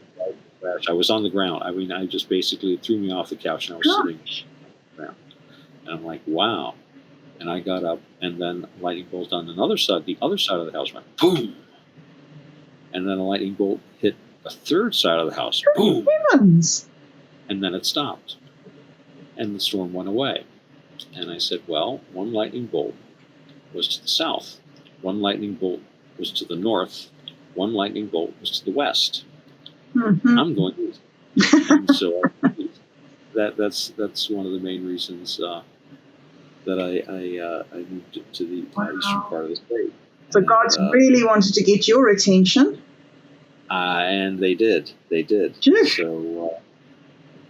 crash. I was on the ground. I mean, I just basically threw me off the couch, and I was sitting on the ground. And I'm like, wow. And I got up, and then a lightning bolt on the other side of the house went boom. And then a lightning bolt hit a third side of the house. Boom! Heavens. And then it stopped. And the storm went away. And I said, well, one lightning bolt was to the south. One lightning bolt was to the north. One lightning bolt was to the west. Mm-hmm. I'm going east. And so that's one of the main reasons that I moved to the eastern part of the state. So God's really wanted to get your attention. And they did. They did. So,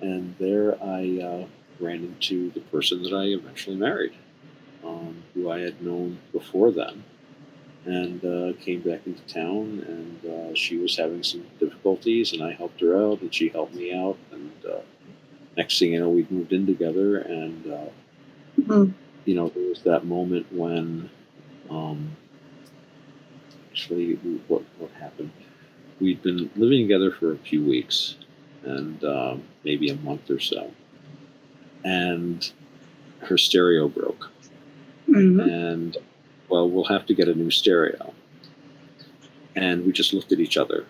and there I ran into the person that I eventually married, who I had known before then, and came back into town, and she was having some difficulties, and I helped her out, and she helped me out, and next thing you know, we moved in together, and you know, there was that moment when actually what happened. We'd been living together for a few weeks, and maybe a month or so, and her stereo broke. And, well, we'll have to get a new stereo. And we just looked at each other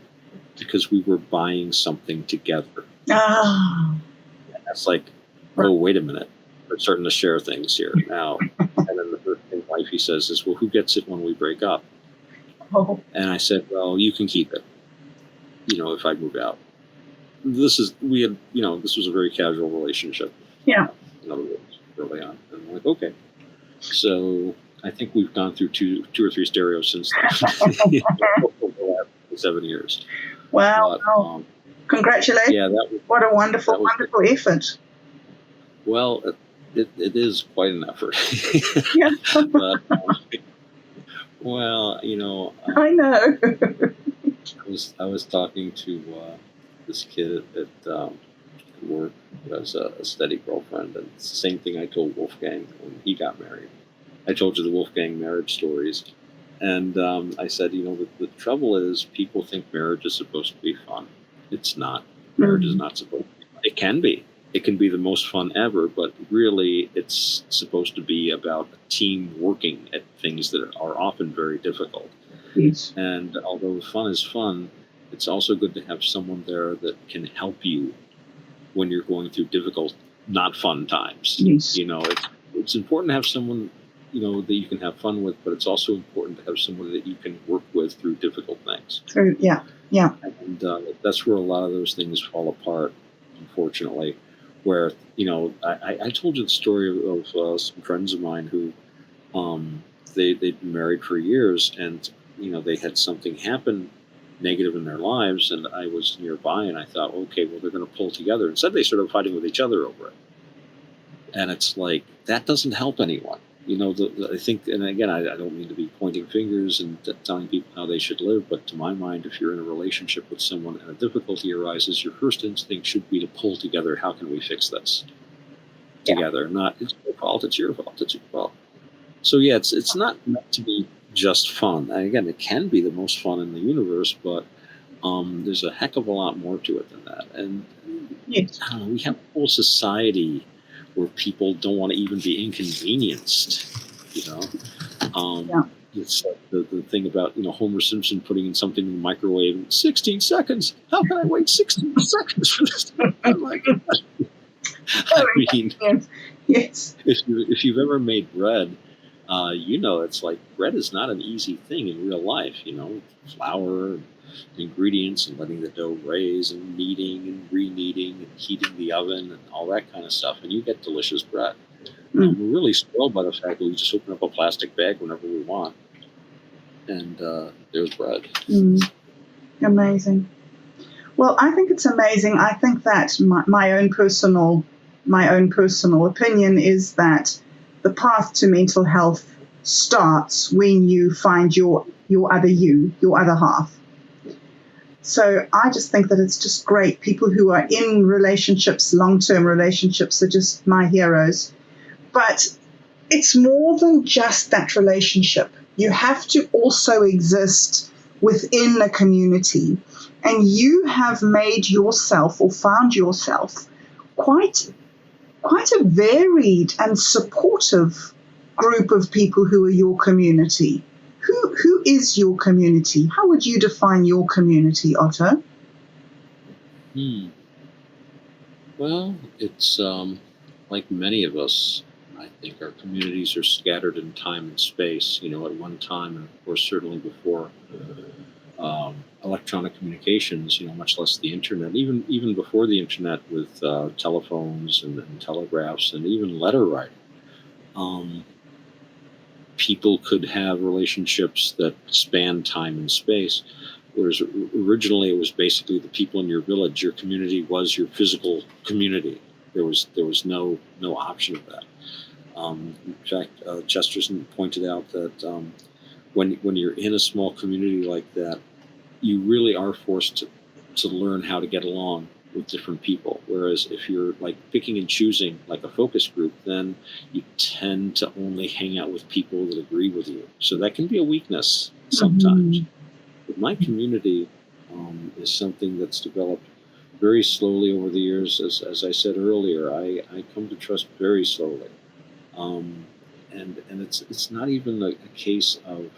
because we were buying something together. And that's like, oh, wait a minute. We're starting to share things here now. And then the first thing wifey says is, well, who gets it when we break up? And I said, well, you can keep it, you know, if I move out. This was a very casual relationship. Yeah. In other words, early on. And I'm like, okay. So I think we've gone through two or three stereos since then. Over the last 7 years. Wow. But, congratulations. Yeah, what a wonderful effort. Well, it is quite an effort. Yeah. But, well, you know. I know. I was talking to this kid at work who has a steady girlfriend, and it's the same thing I told Wolfgang when he got married. I told you the Wolfgang marriage stories, and I said, you know, the trouble is people think marriage is supposed to be fun. It's not. Marriage is not supposed to be fun. It can be. It can be the most fun ever, but really it's supposed to be about a team working at things that are often very difficult. Yes. And although fun is fun, it's also good to have someone there that can help you when you're going through difficult, not fun times. Yes. You know, it's important to have someone, you know, that you can have fun with, but it's also important to have someone that you can work with through difficult things. Yeah. And that's where a lot of those things fall apart, unfortunately. Where, you know, I told you the story of some friends of mine who they'd been married for years, and, you know, they had something happen negative in their lives, and I was nearby, and I thought, okay, well, they're going to pull together. Instead, they started fighting with each other over it. And it's like, that doesn't help anyone. You know, I think, and again, I don't mean to be pointing fingers and telling people how they should live, but to my mind, if you're in a relationship with someone and a difficulty arises, your first instinct should be to pull together, how can we fix this together? Not, it's your fault, it's your fault, it's your fault. So yeah, it's not meant to be just fun. And again, it can be the most fun in the universe, but there's a heck of a lot more to it than that. And Yes. we have a whole society where people don't want to even be inconvenienced, you know. It's like the thing about, you know, Homer Simpson putting in something in the microwave in 16 seconds. How can I wait 16 seconds for this? I'm like, I mean, yes. if you've ever made bread, you know, it's like bread is not an easy thing in real life, you know, flour, ingredients, and letting the dough raise, and kneading and re-kneading and heating the oven and all that kind of stuff, and you get delicious bread. We're really spoiled by the fact that we just open up a plastic bag whenever we want, and there's bread. Amazing. Well, I think it's amazing. I think that my own personal opinion is that the path to mental health starts when you find your other you, your other half. So I just think that it's just great. People who are in relationships, long-term relationships, are just my heroes. But it's more than just that relationship. You have to also exist within a community. And you have made yourself or found yourself quite a varied and supportive group of people who are your community. Who is your community? How would you define your community, Otto? Well, it's like many of us, I think our communities are scattered in time and space. At one time, and of course, certainly before electronic communications, much less the internet, even before the internet with telephones and telegraphs and even letter writing. People could have relationships that span time and space, whereas originally it was basically the people in your village. Your community was your physical community. There was no option of that. In fact, Chesterton pointed out that when you're in a small community like that, you really are forced to learn how to get along with different people. Whereas if you're like picking and choosing like a focus group, then you tend to only hang out with people that agree with you. So that can be a weakness sometimes. But my community is something that's developed very slowly over the years. As I said earlier, I come to trust very slowly. And it's not even a case of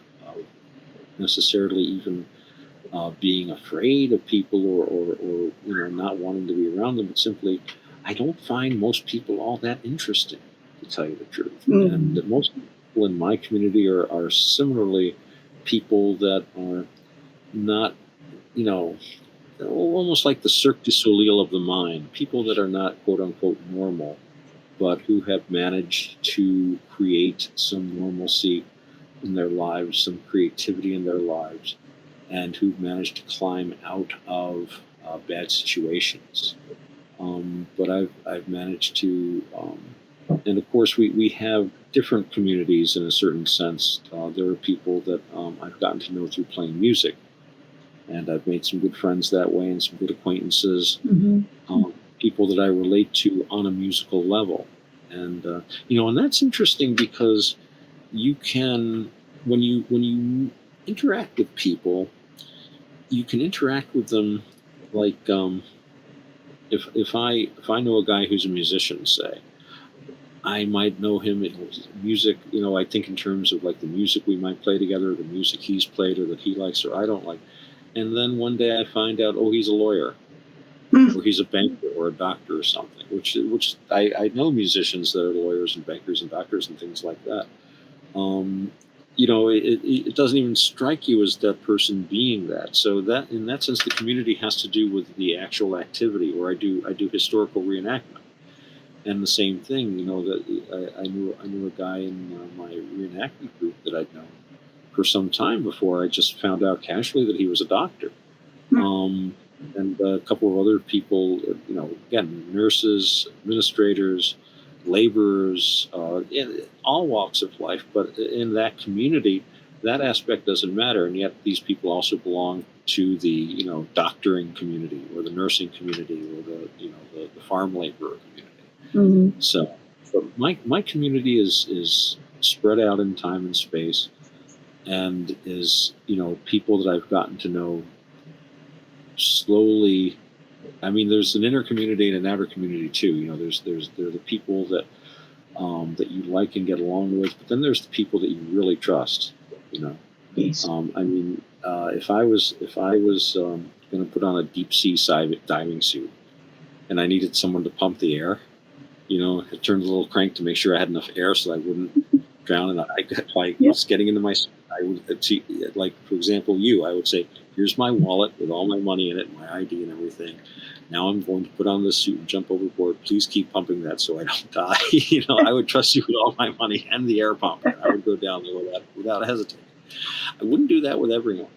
necessarily even being afraid of people or not wanting to be around them, but simply I don't find most people all that interesting, to tell you the truth. And most people in my community are similarly people that are not, almost like the Cirque du Soleil of the mind, people that are not quote unquote normal, but who have managed to create some normalcy in their lives, some creativity in their lives, and who've managed to climb out of bad situations. But I've managed to, and of course we have different communities in a certain sense. There are people that I've gotten to know through playing music, and I've made some good friends that way and some good acquaintances. People that I relate to on a musical level, and and that's interesting because you can when you interact with people, you can interact with them like if I know a guy who's a musician, say, I might know him in music. I think in terms of like the music we might play together, the music he's played or that he likes or I don't like. And then one day I find out, oh, he's a lawyer, or he's a banker or a doctor or something. Which I know musicians that are lawyers and bankers and doctors and things like that. It doesn't even strike you as that person being that. So that in that sense, the community has to do with the actual activity, or I do historical reenactment. And the same thing, that I knew a guy in my reenactment group that I'd known for some time before I just found out casually that he was a doctor. And a couple of other people, again, nurses, administrators, laborers, in all walks of life. But in that community, that aspect doesn't matter. And yet these people also belong to the, doctoring community or the nursing community or the farm laborer community. So but my community is spread out in time and space, and is, people that I've gotten to know slowly. I mean, there's an inner community and an outer community too. There are the people that that you like and get along with, but then there's the people that you really trust. Yes. If I was going to put on a deep sea diving suit, and I needed someone to pump the air, I turned the little crank to make sure I had enough air so I wouldn't drown. And I was getting into my, I would, like for example, I would say, here's my wallet with all my money in it, my ID and everything. Now I'm going to put on this suit and jump overboard. Please keep pumping that so I don't die. I would trust you with all my money and the air pump. And I would go down there without hesitating. I wouldn't do that with everyone.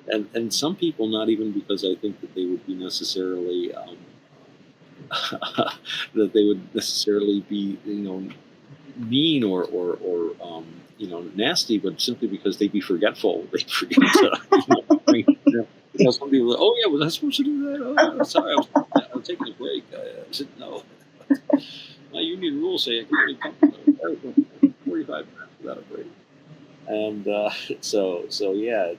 And some people, not even because I think that they would be necessarily be mean or nasty, but simply because they'd be forgetful. They'd forget to bring some people. Oh yeah, was I supposed to do that? Oh, sorry, I was taking a break. I said no. My union rules say I can only pump 45 minutes without a break. And so yeah,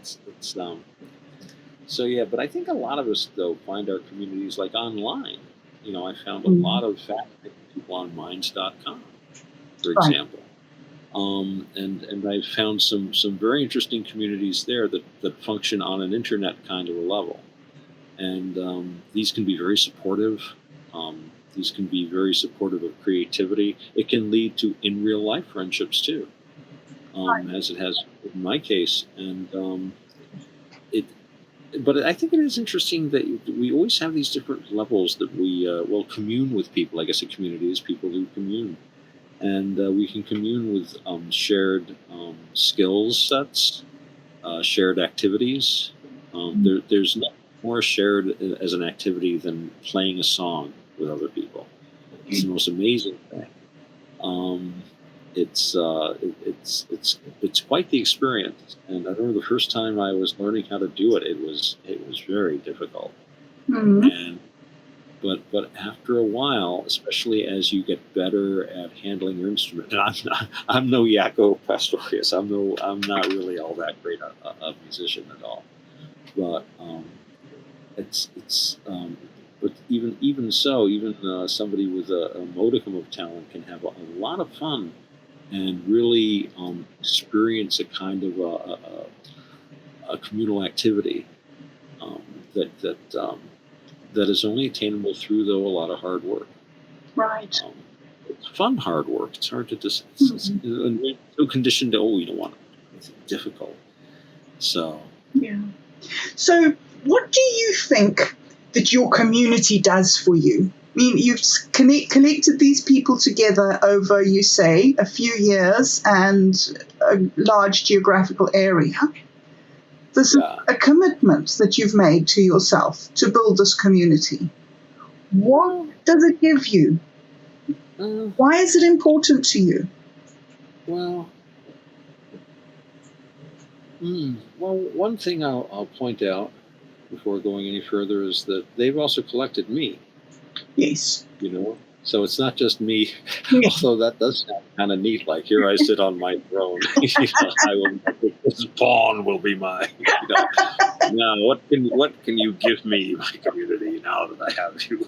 so yeah. But I think a lot of us though find our communities like online. I found a Mm. lot of fascinating people on minds.com, for Right. example. And I've found some very interesting communities there that function on an internet kind of a level. And these can be very supportive. These can be very supportive of creativity. It can lead to in real life friendships too, as it has in my case. And it, but I think it is interesting that we always have these different levels that we will commune with people. I guess a community is people who commune, and we can commune with shared skills sets, shared activities. There's nothing more shared as an activity than playing a song with other people. It's the most amazing thing. Um, it's quite the experience. And I remember the first time I was learning how to do it. It was very difficult. Mm. And but after a while, especially as you get better at handling your instrument, and I'm no Jaco Pastorius. I'm not really all that great a musician at all. But it's but even so, even somebody with a modicum of talent can have a lot of fun and really experience a kind of a communal activity um, that that um, that is only attainable through though a lot of hard work. Right. It's fun hard work. It's hard to just Mhm. and we're so conditioned to you don't want anything difficult. So Yeah. So, what do you think that your community does for you? I mean, you've connected these people together over, you say, a few years and a large geographical area. This is yeah. a commitment that you've made to yourself to build this community. What Well, does it give you? uh, Why is it important to you? well, well. One thing I'll point out before going any further is that they've also collected me. Yes. So it's not just me. Yeah. Although that does sound kind of neat. Like here I sit on my throne. I will. This pawn will be mine. Now what can you give me, my community? Now that I have you,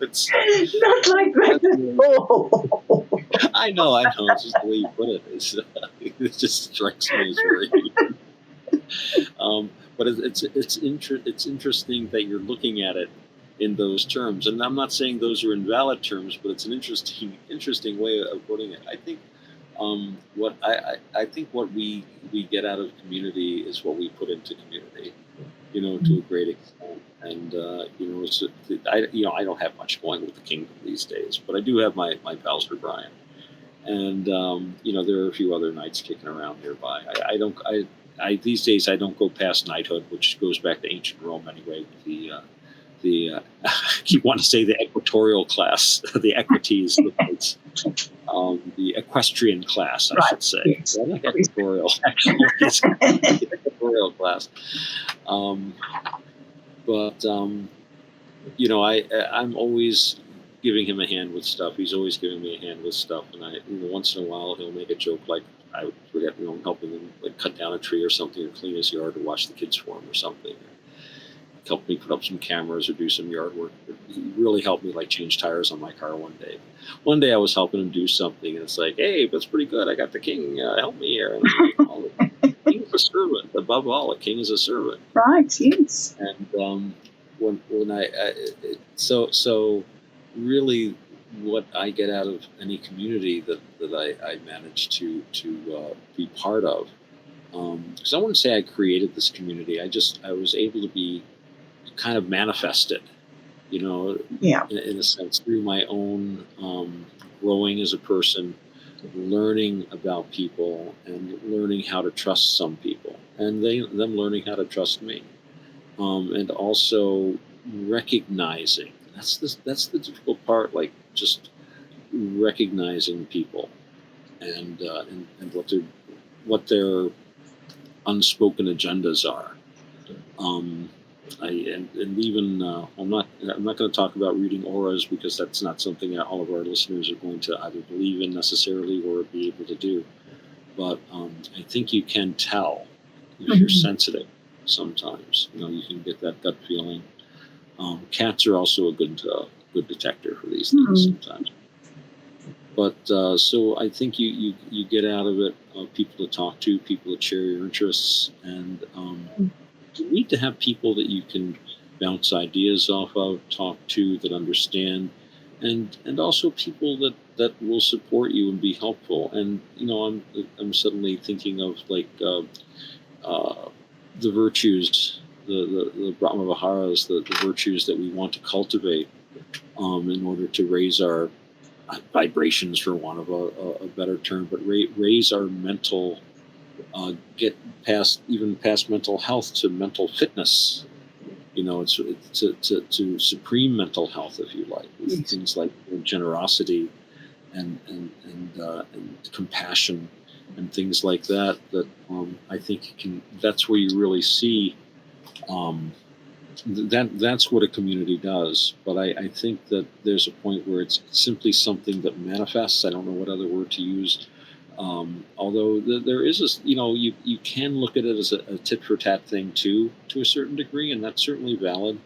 it's. Not like that at all. I know. It's just the way you put it. It just strikes me as very. But it's interesting that you're looking at it in those terms, and I'm not saying those are invalid terms, but it's an interesting way of putting it. I think I think what we get out of community is what we put into community, to a great extent. And I don't have much going with the kingdom these days, but I do have my pals for Brian, and there are a few other knights kicking around nearby. I don't I these days I don't go past knighthood, which goes back to ancient Rome anyway. The I keep wanting to say the equatorial class, the equites, the equestrian class, I should say. Yes. Well, not equatorial, actually, it's the equatorial class. But I'm always giving him a hand with stuff. He's always giving me a hand with stuff, and once in a while he'll make a joke like I forget, helping him like cut down a tree or something, or clean his yard, or watch the kids for him or something. Help me put up some cameras or do some yard work. He really helped me like change tires on my car one day. One day I was helping him do something, and it's like, hey, that's pretty good. I got the king. Help me here. And the king's a servant. Above all, a king is a servant. Right. Yes. And when so really, what I get out of any community that I manage to be part of, because I wouldn't say I created this community. I was able to be kind of manifested, Yeah. in a sense, through my own growing as a person, learning about people and learning how to trust some people, and them learning how to trust me, and also recognizing that's the difficult part, like just recognizing people and what their unspoken agendas are. Um, and even I'm not going to talk about reading auras, because that's not something that all of our listeners are going to either believe in necessarily or be able to do. but I think you can tell if you're sensitive sometimes. You can get that gut feeling. Cats are also a good detector for these things sometimes. But so I think you get out of it people to talk to, people to share your interests, and you need to have people that you can bounce ideas off of, talk to, that understand, and also people that will support you and be helpful. And I'm suddenly thinking of like the virtues, the Brahma Viharas, the virtues that we want to cultivate in order to raise our vibrations, for want of a better term, but raise our mental, get past mental health to mental fitness. It's to supreme mental health, if you like, with things like generosity and compassion and things like that. That I think that's where you really see that's what a community does. But I think that there's a point where it's simply something that manifests. I don't know what other word to use. Although there is you can look at it as a tit for tat thing too, to a certain degree, and that's certainly valid.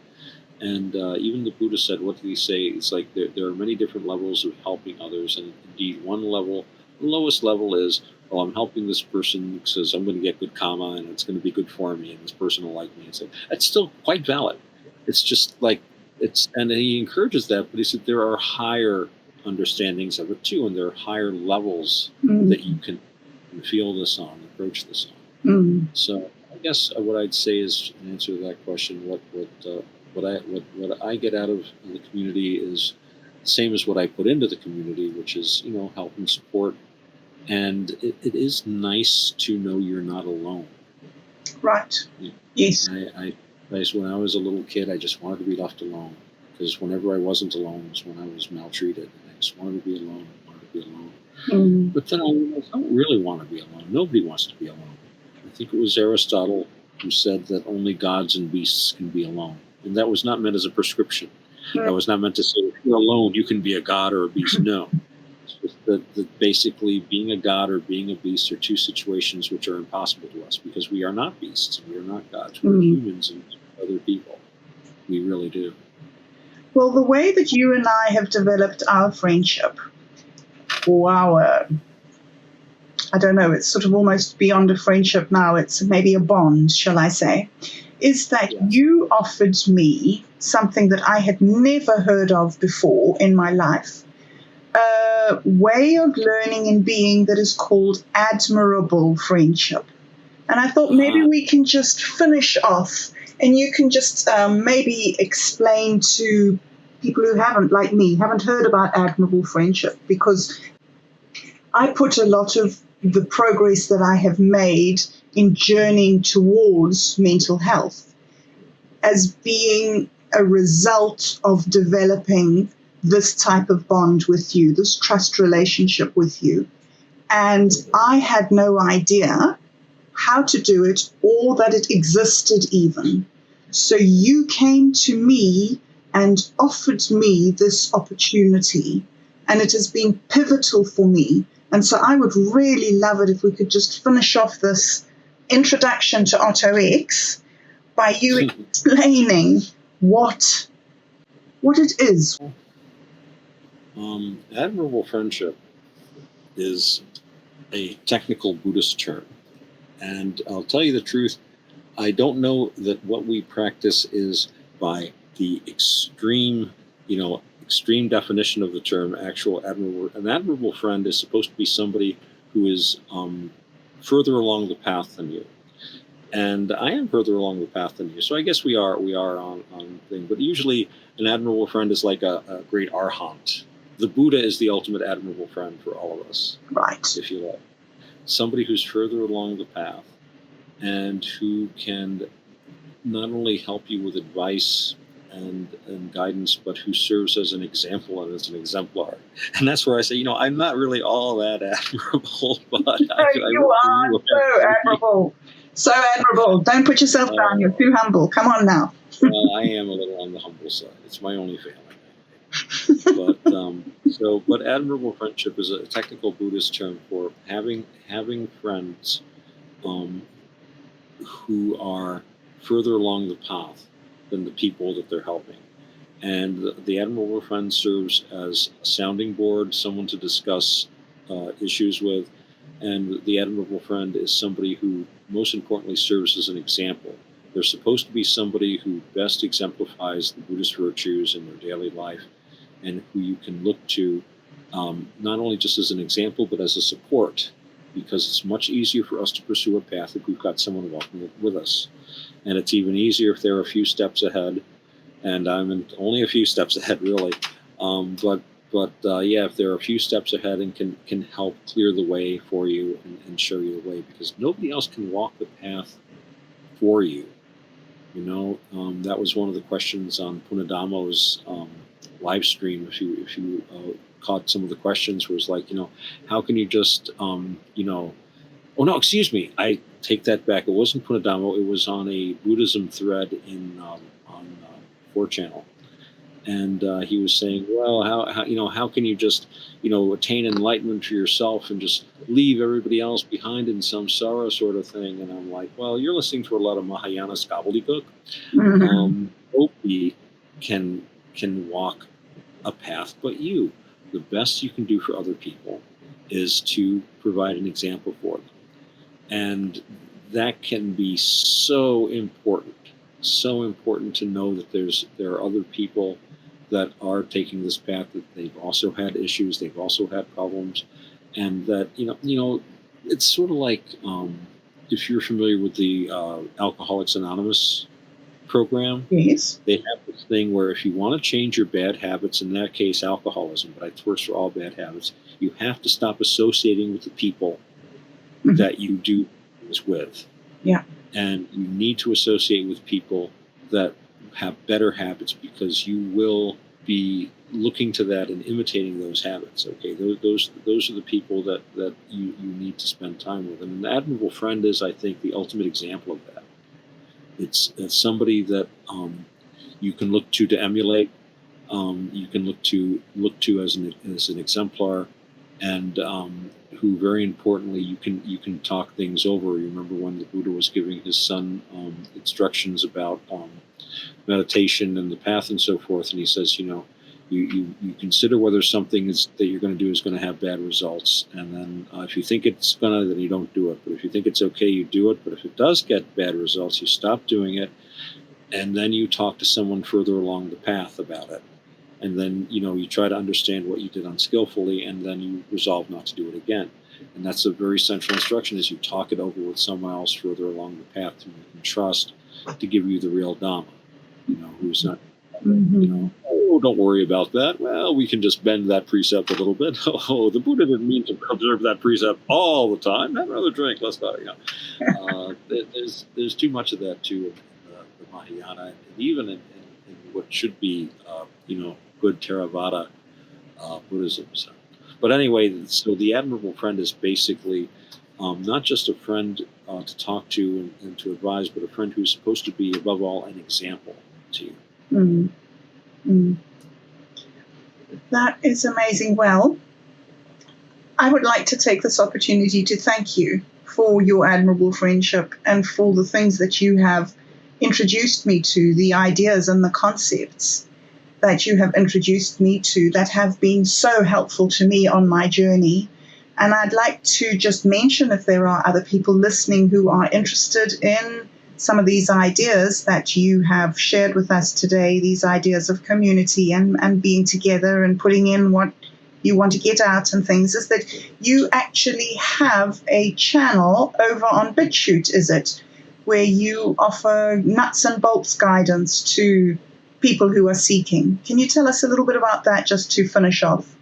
And even the Buddha said, what did he say? It's like there are many different levels of helping others, and indeed one level, the lowest level is, well, I'm helping this person because I'm going to get good karma and it's going to be good for me, and this person will like me. And so that's still quite valid. It's just like and he encourages that, but he said there are higher understandings of it too, and there are higher levels that you can feel this on, approach this on. So I guess what I'd say is, in answer to that question, what I get out of the community is the same as what I put into the community, which is help and support. And it is nice to know you're not alone. Right. Yes. When I was a little kid, I just wanted to be left alone, because whenever I wasn't alone was when I was maltreated. I just wanted to be alone. But then I realized I don't really want to be alone. Nobody wants to be alone. I think it was Aristotle who said that only gods and beasts can be alone. And that was not meant as a prescription. That was not meant to say, if you're alone, you can be a god or a beast. No. It's just that basically being a god or being a beast are two situations which are impossible to us, because we are not beasts. We are not gods. We're humans and other people. We really do. Well, the way that you and I have developed our friendship, or our, I don't know, it's sort of almost beyond a friendship now, it's maybe a bond, shall I say, is that you offered me something that I had never heard of before in my life, a way of learning and being that is called admirable friendship. And I thought maybe we can just finish off, and you can just maybe explain to people who haven't, like me, haven't heard about admirable friendship, because I put a lot of the progress that I have made in journeying towards mental health as being a result of developing this type of bond with you, this trust relationship with you. And I had no idea how to do it, or that it existed even. So you came to me and offered me this opportunity, and it has been pivotal for me. And so I would really love it if we could just finish off this introduction to Otto X by you explaining what it is. Admirable friendship is a technical Buddhist term. And I'll tell you the truth, I don't know that what we practice is by the extreme definition of the term, actual admirable. An admirable friend is supposed to be somebody who is further along the path than you. And I am further along the path than you. So I guess we are on thing. But usually an admirable friend is like a great arhat. The Buddha is the ultimate admirable friend for all of us. Right. If you like. Somebody who's further along the path and who can not only help you with advice and guidance, but who serves as an example and as an exemplar. And that's where I say, I'm not really all that admirable, but you are so admirable. So admirable. Don't put yourself down. You're too humble. Come on now. Well, I am a little on the humble side. It's my only failing. But admirable friendship is a technical Buddhist term for having friends um, who are further along the path than the people that they're helping. And the admirable friend serves as a sounding board, someone to discuss issues with. And the admirable friend is somebody who, most importantly, serves as an example. They're supposed to be somebody who best exemplifies the Buddhist virtues in their daily life and who you can look to not only just as an example, but as a support, because it's much easier for us to pursue a path if we've got someone walking with us. And it's even easier if they're a few steps ahead, and only a few steps ahead, really. Yeah, if they're a few steps ahead and can help clear the way for you and show you the way, because nobody else can walk the path for you. That was one of the questions on Punadamo's live stream. If you caught some of the questions, was like, how can you just, oh no, excuse me, I take that back. It wasn't Punadamo. It was on a Buddhism thread on 4channel. And he was saying, well, how can you just, attain enlightenment for yourself and just leave everybody else behind in samsara sort of thing? And I'm like, well, you're listening to a lot of Mahayana gobbledygook. Nobody can walk a path but you. The best you can do for other people is to provide an example for them. And that can be so important to know that there are other people that are taking this path, that they've also had issues, they've also had problems, and that it's sort of like if you're familiar with the Alcoholics Anonymous program. Yes. They have this thing where if you want to change your bad habits, in that case alcoholism, but it works for all bad habits, you have to stop associating with the people that you do things with. Yeah. And you need to associate with people that have better habits, because you will be looking to that and imitating those habits. Okay, those are the people that you need to spend time with. And an admirable friend is, I think, the ultimate example of that. It's somebody that you can look to emulate. You can look to as an exemplar, and who, very importantly, you can talk things over. You remember when the Buddha was giving his son instructions about meditation and the path and so forth, and he says, you consider whether something that you're going to do is going to have bad results, and then if you think it's going to, then you don't do it. But if you think it's okay, you do it. But if it does get bad results, you stop doing it, and then you talk to someone further along the path about it. And then, you try to understand what you did unskillfully, and then you resolve not to do it again. And that's a very central instruction, is you talk it over with someone else further along the path who you can trust to give you the real Dhamma, who's not, oh, don't worry about that. Well, we can just bend that precept a little bit. Oh, the Buddha didn't mean to observe that precept all the time. Have another drink. Let's not, there's too much of that, too, in the Mahayana, and even in what should be, good Theravada Buddhism. So. But anyway, so the admirable friend is basically not just a friend to talk to and to advise, but a friend who's supposed to be, above all, an example to you. That is amazing. Well, I would like to take this opportunity to thank you for your admirable friendship and for the things that you have introduced me to, the ideas and the concepts that you have introduced me to that have been so helpful to me on my journey. And I'd like to just mention, if there are other people listening who are interested in some of these ideas that you have shared with us today, these ideas of community and being together and putting in what you want to get out and things, is that you actually have a channel over on BitChute, is it, where you offer nuts and bolts guidance to people who are seeking. Can you tell us a little bit about that, just to finish off?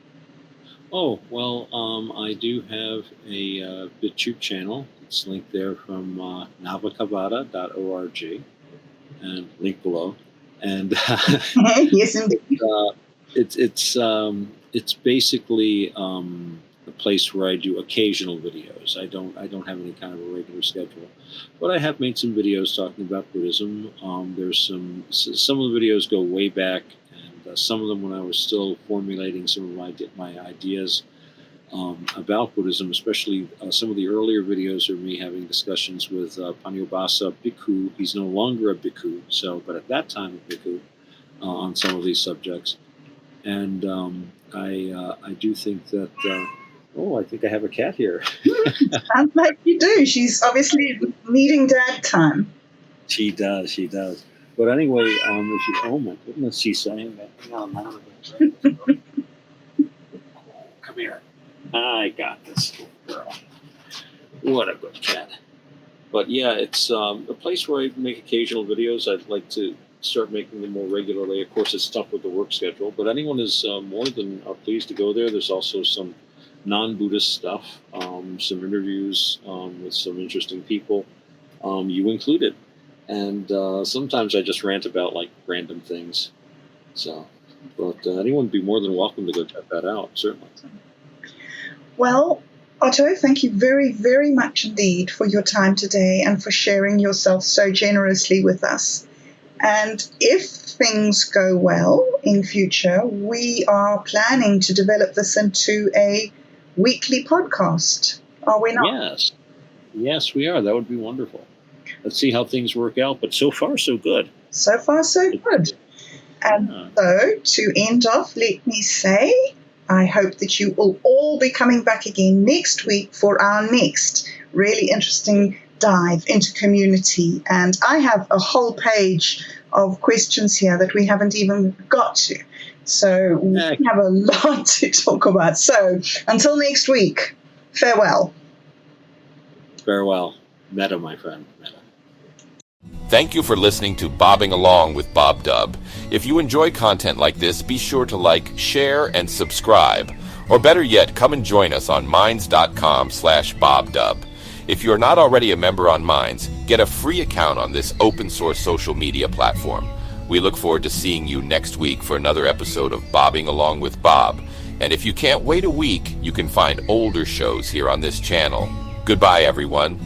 Oh, well, I do have a BitChute channel. It's linked there from navakavada.org, and link below. And yes, indeed. It's basically a place where I do occasional videos. I don't have any kind of a regular schedule, but I have made some videos talking about Buddhism. There's some of the videos go way back, and some of them when I was still formulating some of my ideas about Buddhism, especially some of the earlier videos are me having discussions with Panyobasa Bhikkhu. He's no longer a Bhikkhu, but at that time a Bhikkhu on some of these subjects. And I do think that, I think I have a cat here. Sounds like you do. She's obviously needing dad time. She does. But anyway, oh my goodness, she's saying that. Hang on, come here. I got this little girl. What a good cat. But yeah, it's a place where I make occasional videos. I'd like to start making them more regularly. Of course, it's tough with the work schedule, but anyone is more than pleased to go there. There's also some non-Buddhist stuff, some interviews with some interesting people, you included. And sometimes I just rant about like random things. But anyone would be more than welcome to go check that out, certainly. Well, Otto, thank you very, very much indeed for your time today and for sharing yourself so generously with us. And if things go well in future, we are planning to develop this into a weekly podcast. Are we not? Yes, we are. That would be wonderful. Let's see how things work out. But so far, so good. So far, so good. And so, to end off, let me say, I hope that you will all be coming back again next week for our next really interesting dive into community. And I have a whole page of questions here that we haven't even got to. So we have a lot to talk about. So until next week, farewell. Farewell. Meta, my friend. Meta. Thank you for listening to Bobbing Along with Bob Dub. If you enjoy content like this, be sure to like, share, and subscribe. Or better yet, come and join us on minds.com/BobDub. If you are not already a member on Minds, get a free account on this open source social media platform. We look forward to seeing you next week for another episode of Bobbing Along with Bob. And if you can't wait a week, you can find older shows here on this channel. Goodbye, everyone.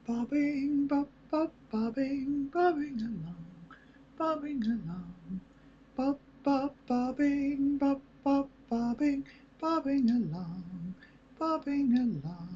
Bobbing, bobbing, bobbing along, bobbing along, bobbing, bobbing along, bobbing along.